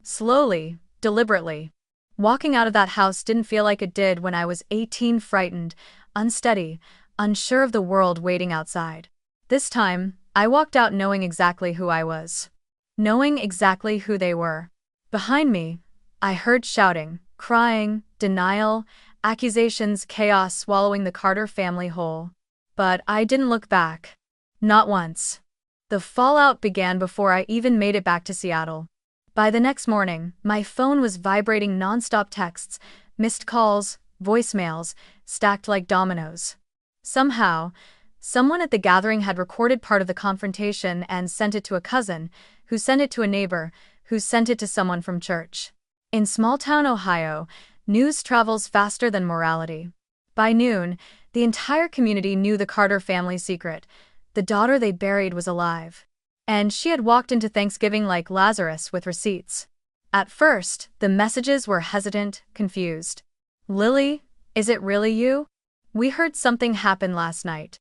Slowly, deliberately. Walking out of that house didn't feel like it did when I was 18, frightened, unsteady, unsure of the world waiting outside. This time, I walked out knowing exactly who I was. Knowing exactly who they were. Behind me, I heard shouting, crying, denial, accusations, chaos swallowing the Carter family whole. But I didn't look back. Not once. The fallout began before I even made it back to Seattle. By the next morning, my phone was vibrating nonstop texts, missed calls, voicemails, stacked like dominoes. Somehow, someone at the gathering had recorded part of the confrontation and sent it to a cousin, who sent it to a neighbor, who sent it to someone from church. In small-town Ohio, news travels faster than morality. By noon, the entire community knew the Carter family's secret. The daughter they buried was alive. And she had walked into Thanksgiving like Lazarus with receipts. At first, the messages were hesitant, confused. "Lily, is it really you? We heard something happen last night.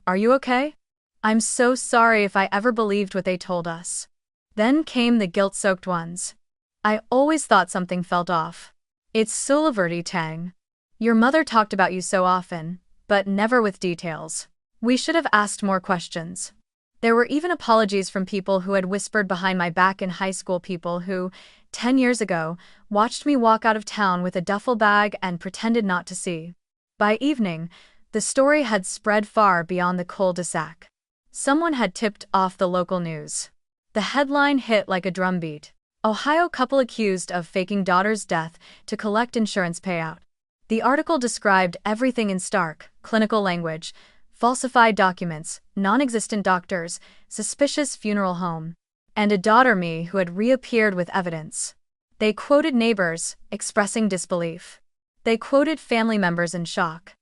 Are you okay? I'm so sorry if I ever believed what they told us." Then came the guilt-soaked ones. "I always thought something felt off. It's Sulliverty Tang. Your mother talked about you so often, but never with details. We should have asked more questions." There were even apologies from people who had whispered behind my back in high school, people who, 10 years ago, watched me walk out of town with a duffel bag and pretended not to see. By evening, the story had spread far beyond the cul-de-sac. Someone had tipped off the local news. The headline hit like a drumbeat. Ohio couple accused of faking daughter's death to collect insurance payout. The article described everything in stark, clinical language: falsified documents, non-existent doctors, suspicious funeral home, and a daughter me who had reappeared with evidence. They quoted neighbors, expressing disbelief. They quoted family members in shock.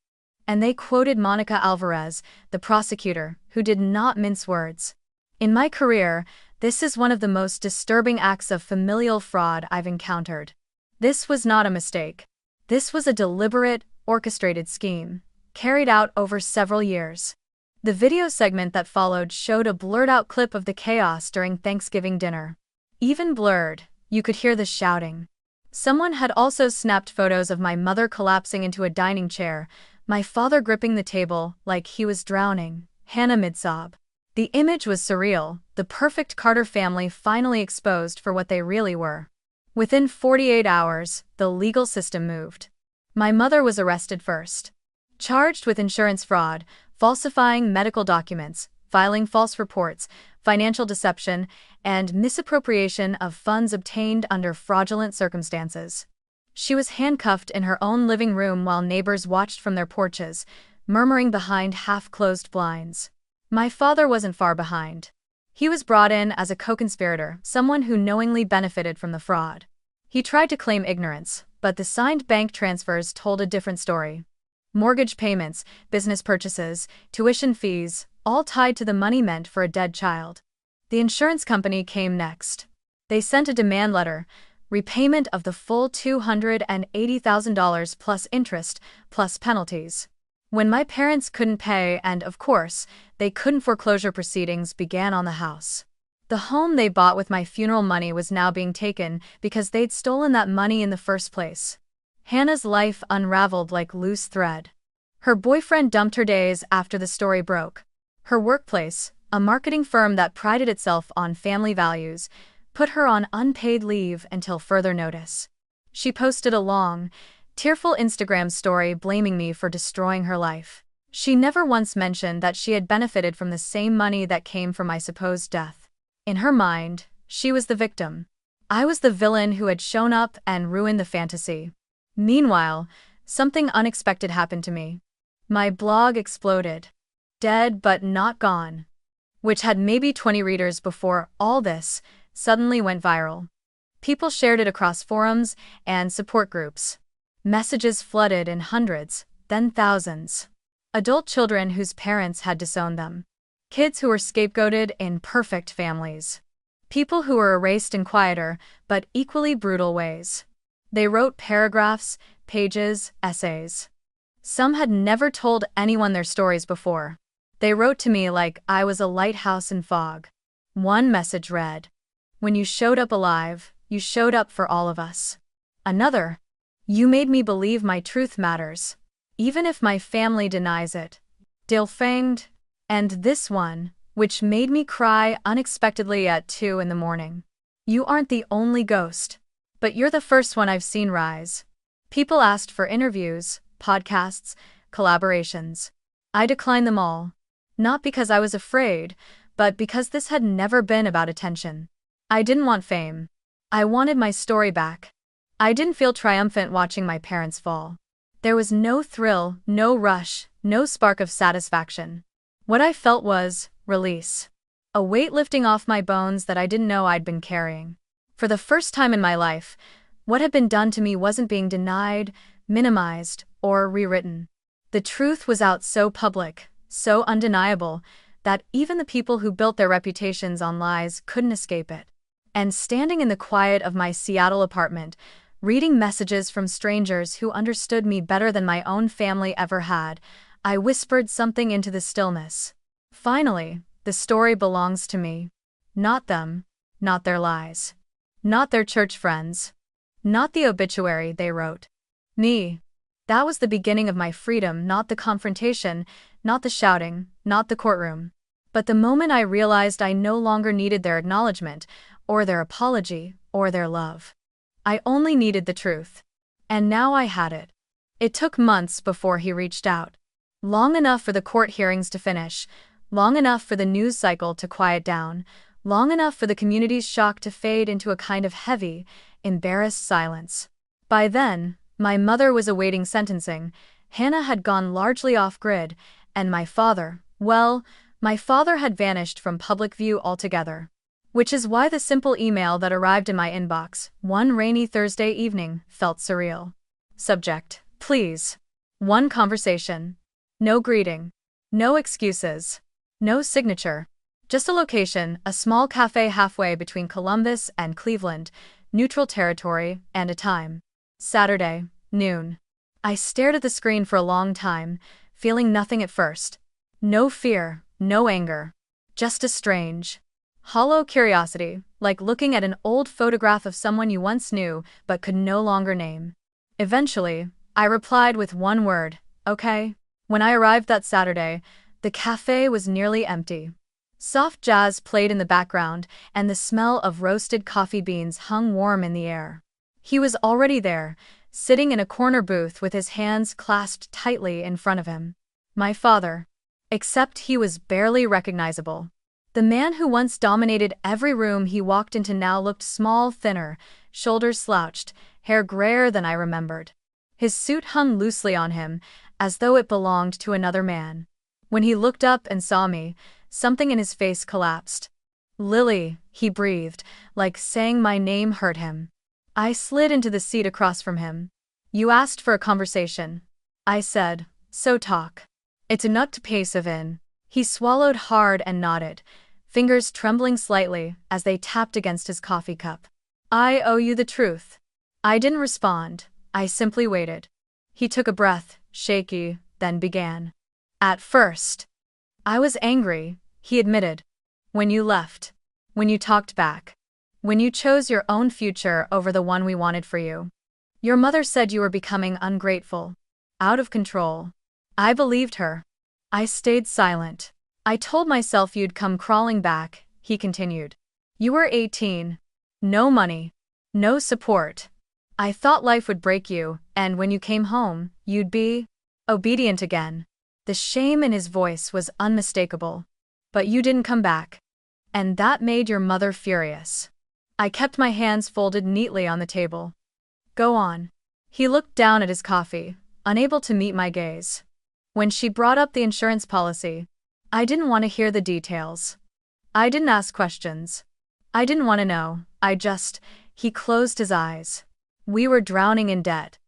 And they quoted Monica Alvarez, the prosecutor, who did not mince words. In my career, this is one of the most disturbing acts of familial fraud I've encountered. This was not a mistake. This was a deliberate, orchestrated scheme, carried out over several years. The video segment that followed showed a blurred-out clip of the chaos during Thanksgiving dinner. Even blurred, you could hear the shouting. Someone had also snapped photos of my mother collapsing into a dining chair, my father gripping the table like he was drowning, Hannah mid-sob. The image was surreal, the perfect Carter family finally exposed for what they really were. Within 48 hours, the legal system moved. My mother was arrested first. Charged with insurance fraud, falsifying medical documents, filing false reports, financial deception, and misappropriation of funds obtained under fraudulent circumstances. She was handcuffed in her own living room while neighbors watched from their porches, murmuring behind half-closed blinds. My father wasn't far behind. He was brought in as a co-conspirator, someone who knowingly benefited from the fraud. He tried to claim ignorance, but the signed bank transfers told a different story. Mortgage payments, business purchases, tuition fees, all tied to the money meant for a dead child. The insurance company came next. They sent a demand letter, repayment of the full $280,000 plus interest, plus penalties. When my parents couldn't pay and, of course, they couldn't, foreclosure proceedings began on the house. The home they bought with my funeral money was now being taken because they'd stolen that money in the first place. Hannah's life unraveled like loose thread. Her boyfriend dumped her days after the story broke. Her workplace, a marketing firm that prided itself on family values, put her on unpaid leave until further notice. She posted a long, tearful Instagram story blaming me for destroying her life. She never once mentioned that she had benefited from the same money that came from my supposed death. In her mind, she was the victim. I was the villain who had shown up and ruined the fantasy. Meanwhile, something unexpected happened to me. My blog exploded. Dead but not gone, which had maybe 20 readers before all this, suddenly went viral. People shared it across forums and support groups. Messages flooded in hundreds, then thousands. Adult children whose parents had disowned them. Kids who were scapegoated in perfect families. People who were erased in quieter, but equally brutal ways. They wrote paragraphs, pages, essays. Some had never told anyone their stories before. They wrote to me like I was a lighthouse in fog. One message read, "When you showed up alive, you showed up for all of us." Another, "You made me believe my truth matters, even if my family denies it. Still fanged." And this one, which made me cry unexpectedly at 2 in the morning. You aren't the only ghost, but you're the first one I've seen rise. People asked for interviews, podcasts, collaborations. I declined them all. Not because I was afraid, but because this had never been about attention. I didn't want fame. I wanted my story back. I didn't feel triumphant watching my parents fall. There was no thrill, no rush, no spark of satisfaction. What I felt was release. A weight lifting off my bones that I didn't know I'd been carrying. For the first time in my life, what had been done to me wasn't being denied, minimized, or rewritten. The truth was out so public, so undeniable, that even the people who built their reputations on lies couldn't escape it. And standing in the quiet of my Seattle apartment, reading messages from strangers who understood me better than my own family ever had, I whispered something into the stillness. Finally, the story belongs to me. Not them, not their lies. Not their church friends. Not the obituary they wrote. Me. That was the beginning of my freedom, not the confrontation, not the shouting, not the courtroom. But the moment I realized I no longer needed their acknowledgement, or their apology, or their love. I only needed the truth. And now I had it. It took months before he reached out. Long enough for the court hearings to finish, long enough for the news cycle to quiet down, long enough for the community's shock to fade into a kind of heavy, embarrassed silence. By then, my mother was awaiting sentencing, Hannah had gone largely off-grid, and my father, well, my father had vanished from public view altogether. Which is why the simple email that arrived in my inbox, one rainy Thursday evening, felt surreal. Subject: please. One conversation. No greeting. No excuses. No signature. Just a location, a small cafe halfway between Columbus and Cleveland, neutral territory, and a time. Saturday, noon. I stared at the screen for a long time, feeling nothing at first. No fear, no anger. Just a strange, hollow curiosity, like looking at an old photograph of someone you once knew but could no longer name. Eventually, I replied with one word, okay. When I arrived that Saturday, the cafe was nearly empty. Soft jazz played in the background, and the smell of roasted coffee beans hung warm in the air. He was already there, sitting in a corner booth with his hands clasped tightly in front of him. My father. Except he was barely recognizable. The man who once dominated every room he walked into now looked small, thinner, shoulders slouched, hair grayer than I remembered. His suit hung loosely on him, as though it belonged to another man. When he looked up and saw me, something in his face collapsed. Lily, he breathed, like saying my name hurt him. I slid into the seat across from him. You asked for a conversation. I said, so talk. It's enough to pace of in. He swallowed hard and nodded, fingers trembling slightly as they tapped against his coffee cup. I owe you the truth. I didn't respond, I simply waited. He took a breath, shaky, then began. At first, I was angry, he admitted. When you left. When you talked back. When you chose your own future over the one we wanted for you. Your mother said you were becoming ungrateful. Out of control. I believed her. I stayed silent. I told myself you'd come crawling back, he continued. You were 18. No money. No support. I thought life would break you, and when you came home, you'd be obedient again. The shame in his voice was unmistakable. But you didn't come back. And that made your mother furious. I kept my hands folded neatly on the table. Go on. He looked down at his coffee, unable to meet my gaze. When she brought up the insurance policy, I didn't want to hear the details. I didn't ask questions. I didn't want to know, he closed his eyes. We were drowning in debt.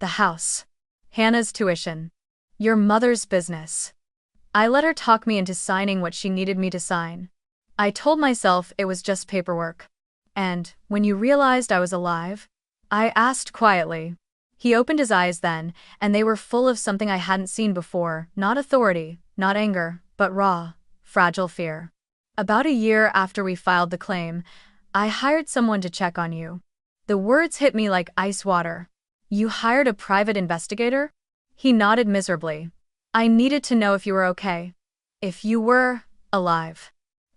The house. Hannah's tuition. Your mother's business. I let her talk me into signing what she needed me to sign. I told myself it was just paperwork. And, when you realized I was alive? I asked quietly. He opened his eyes then, and they were full of something I hadn't seen before, not authority, not anger, but raw, fragile fear. About a year after we filed the claim, I hired someone to check on you. The words hit me like ice water. You hired a private investigator? He nodded miserably. I needed to know if you were okay. If you were alive.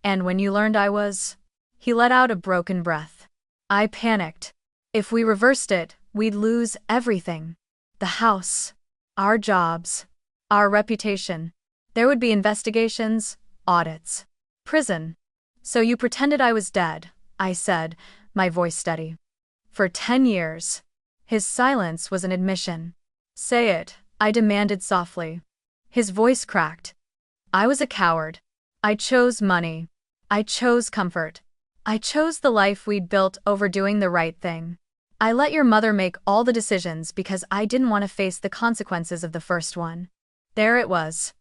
And when you learned I was? He let out a broken breath. I panicked. If we reversed it, we'd lose everything. The house, our jobs, our reputation. There would be investigations, audits, prison. So you pretended I was dead, I said, my voice steady. For 10 years. His silence was an admission. Say it, I demanded softly. His voice cracked. I was a coward. I chose money. I chose comfort. I chose the life we'd built over doing the right thing. I let your mother make all the decisions because I didn't want to face the consequences of the first one. There it was.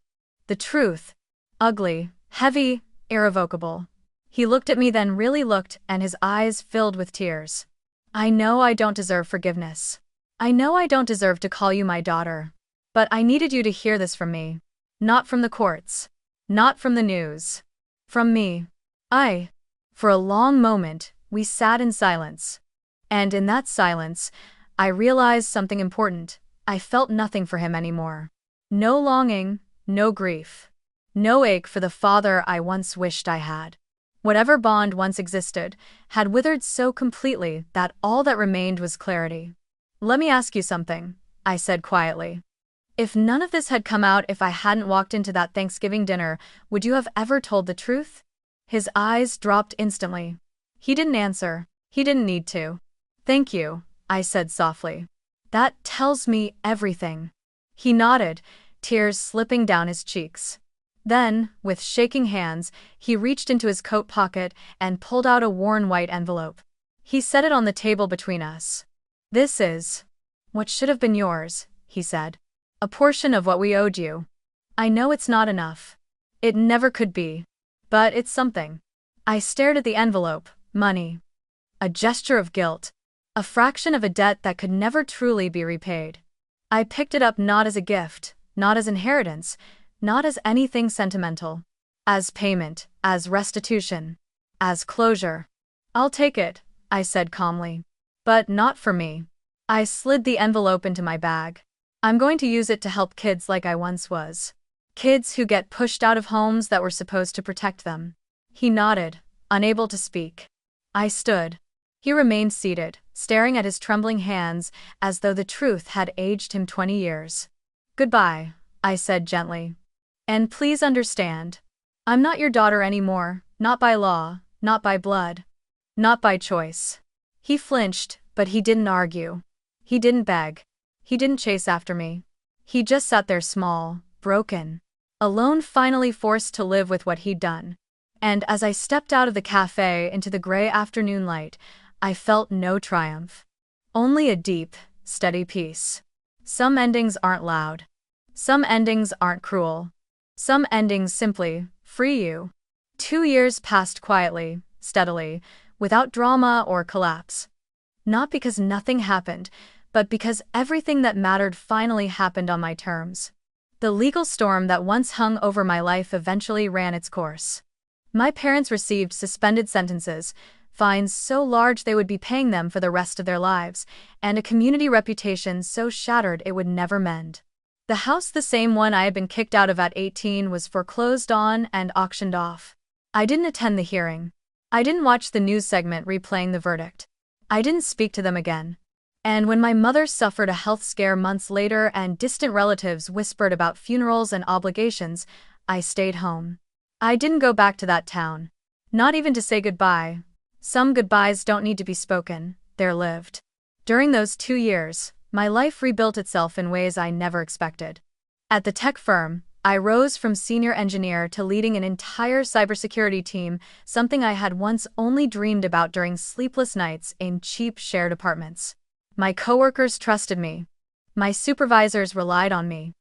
The truth. Ugly, heavy, irrevocable. He looked at me, then really looked, and his eyes filled with tears. I know I don't deserve forgiveness. I know I don't deserve to call you my daughter. But I needed you to hear this from me. Not from the courts. Not from the news. From me. For a long moment, we sat in silence. And in that silence, I realized something important. I felt nothing for him anymore. No longing, no grief. No ache for the father I once wished I had. Whatever bond once existed had withered so completely that all that remained was clarity. Let me ask you something, I said quietly. If none of this had come out, if I hadn't walked into that Thanksgiving dinner, would you have ever told the truth? His eyes dropped instantly. He didn't answer. He didn't need to. Thank you, I said softly. That tells me everything. He nodded, tears slipping down his cheeks. Then, with shaking hands, he reached into his coat pocket and pulled out a worn white envelope. He set it on the table between us. This is what should have been yours, he said. A portion of what we owed you. I know it's not enough. It never could be. But it's something. I stared at the envelope. Money. A gesture of guilt. A fraction of a debt that could never truly be repaid. I picked it up not as a gift, not as inheritance, not as anything sentimental. As payment, as restitution, as closure. I'll take it, I said calmly. But not for me. I slid the envelope into my bag. I'm going to use it to help kids like I once was. Kids who get pushed out of homes that were supposed to protect them. He nodded, unable to speak. I stood. He remained seated, staring at his trembling hands as though the truth had aged him 20 years. Goodbye, I said gently. And please understand. I'm not your daughter anymore, not by law, not by blood, not by choice. He flinched, but he didn't argue. He didn't beg. He didn't chase after me. He just sat there small, broken, alone, finally forced to live with what he'd done. And as I stepped out of the cafe into the gray afternoon light, I felt no triumph. Only a deep, steady peace. Some endings aren't loud. Some endings aren't cruel. Some endings simply free you. 2 years passed quietly, steadily, without drama or collapse. Not because nothing happened, but because everything that mattered finally happened on my terms. The legal storm that once hung over my life eventually ran its course. My parents received suspended sentences, fines so large they would be paying them for the rest of their lives, and a community reputation so shattered it would never mend. The house, the same one I had been kicked out of at 18, was foreclosed on and auctioned off. I didn't attend the hearing. I didn't watch the news segment replaying the verdict. I didn't speak to them again. And when my mother suffered a health scare months later and distant relatives whispered about funerals and obligations, I stayed home. I didn't go back to that town. Not even to say goodbye. Some goodbyes don't need to be spoken, they're lived. During those 2 years, my life rebuilt itself in ways I never expected. At the tech firm, I rose from senior engineer to leading an entire cybersecurity team, something I had once only dreamed about during sleepless nights in cheap shared apartments. My coworkers trusted me. My supervisors relied on me.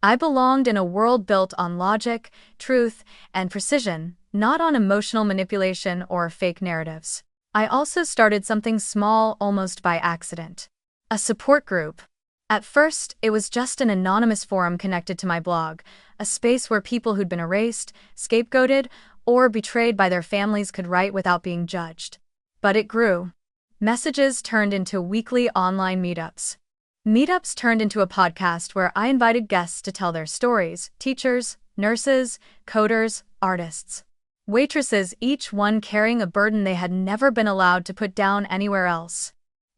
I belonged in a world built on logic, truth, and precision, not on emotional manipulation or fake narratives. I also started something small almost by accident. A support group. At first, it was just an anonymous forum connected to my blog, a space where people who'd been erased, scapegoated, or betrayed by their families could write without being judged. But it grew. Messages turned into weekly online meetups. Meetups turned into a podcast where I invited guests to tell their stories: teachers, nurses, coders, artists. Waitresses, each one carrying a burden they had never been allowed to put down anywhere else.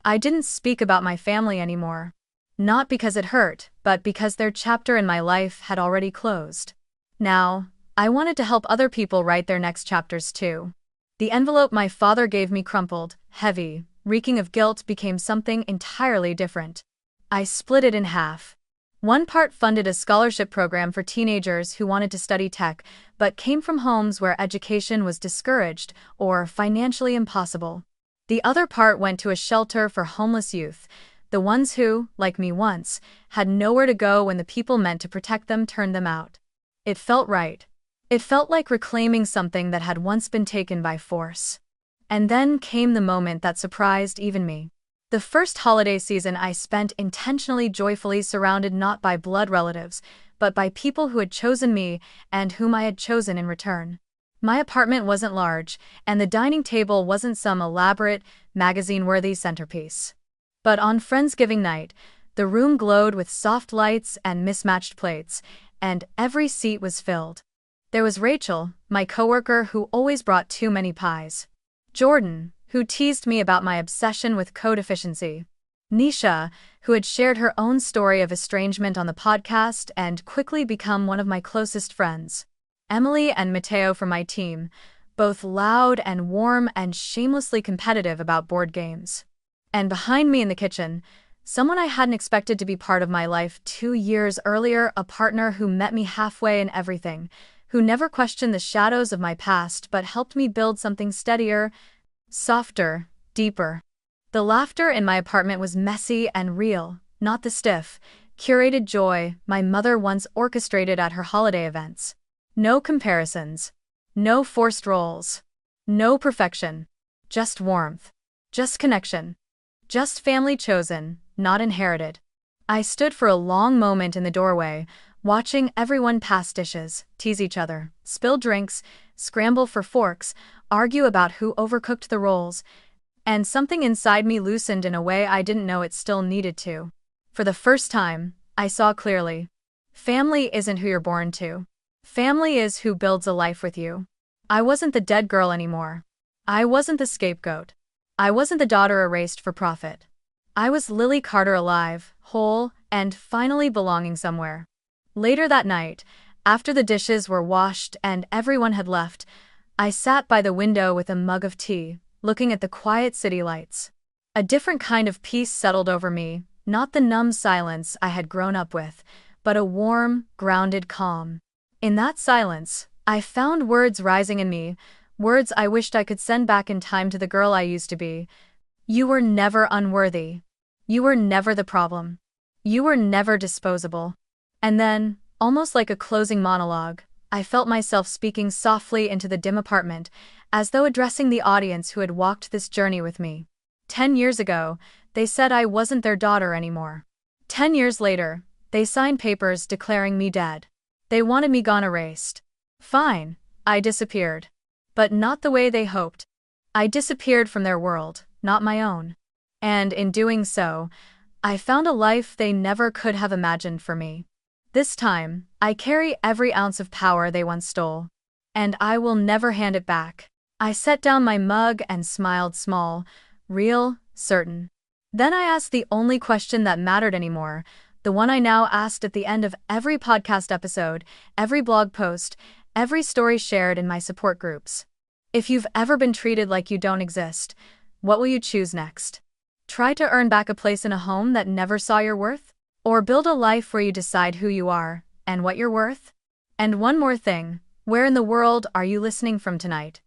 I didn't speak about my family anymore. Not because it hurt, but because their chapter in my life had already closed. Now, I wanted to help other people write their next chapters too. The envelope my father gave me crumpled, heavy, reeking of guilt, became something entirely different. I split it in half. One part funded a scholarship program for teenagers who wanted to study tech, but came from homes where education was discouraged or financially impossible. The other part went to a shelter for homeless youth, the ones who, like me once, had nowhere to go when the people meant to protect them turned them out. It felt right. It felt like reclaiming something that had once been taken by force. And then came the moment that surprised even me. The first holiday season I spent intentionally joyfully, surrounded not by blood relatives, but by people who had chosen me and whom I had chosen in return. My apartment wasn't large, and the dining table wasn't some elaborate, magazine-worthy centerpiece. But on Friendsgiving night, the room glowed with soft lights and mismatched plates, and every seat was filled. There was Rachel, my coworker who always brought too many pies. Jordan, who teased me about my obsession with code efficiency. Nisha, who had shared her own story of estrangement on the podcast and quickly become one of my closest friends. Emily and Mateo from my team, both loud and warm and shamelessly competitive about board games. And behind me in the kitchen, someone I hadn't expected to be part of my life 2 years earlier, a partner who met me halfway in everything, who never questioned the shadows of my past but helped me build something steadier, softer, deeper. The laughter in my apartment was messy and real, not the stiff, curated joy my mother once orchestrated at her holiday events. No comparisons. No forced roles. No perfection. Just warmth. Just connection. Just family chosen, not inherited. I stood for a long moment in the doorway, watching everyone pass dishes, tease each other, spill drinks, scramble for forks, argue about who overcooked the rolls, and something inside me loosened in a way I didn't know it still needed to. For the first time, I saw clearly. Family isn't who you're born to. Family is who builds a life with you. I wasn't the dead girl anymore. I wasn't the scapegoat. I wasn't the daughter erased for profit. I was Lily Carter, alive, whole, and finally belonging somewhere. Later that night, after the dishes were washed and everyone had left, I sat by the window with a mug of tea, looking at the quiet city lights. A different kind of peace settled over me, not the numb silence I had grown up with, but a warm, grounded calm. In that silence, I found words rising in me, words I wished I could send back in time to the girl I used to be. You were never unworthy. You were never the problem. You were never disposable. And then, almost like a closing monologue, I felt myself speaking softly into the dim apartment, as though addressing the audience who had walked this journey with me. 10 years ago, they said I wasn't their daughter anymore. 10 years later, they signed papers declaring me dead. They wanted me gone, erased. Fine, I disappeared. But not the way they hoped. I disappeared from their world, not my own. And in doing so, I found a life they never could have imagined for me. This time, I carry every ounce of power they once stole. And I will never hand it back. I set down my mug and smiled, small, real, certain. Then I asked the only question that mattered anymore, the one I now asked at the end of every podcast episode, every blog post, every story shared in my support groups. If you've ever been treated like you don't exist, what will you choose next? Try to earn back a place in a home that never saw your worth? Or build a life where you decide who you are and what you're worth? And one more thing, where in the world are you listening from tonight?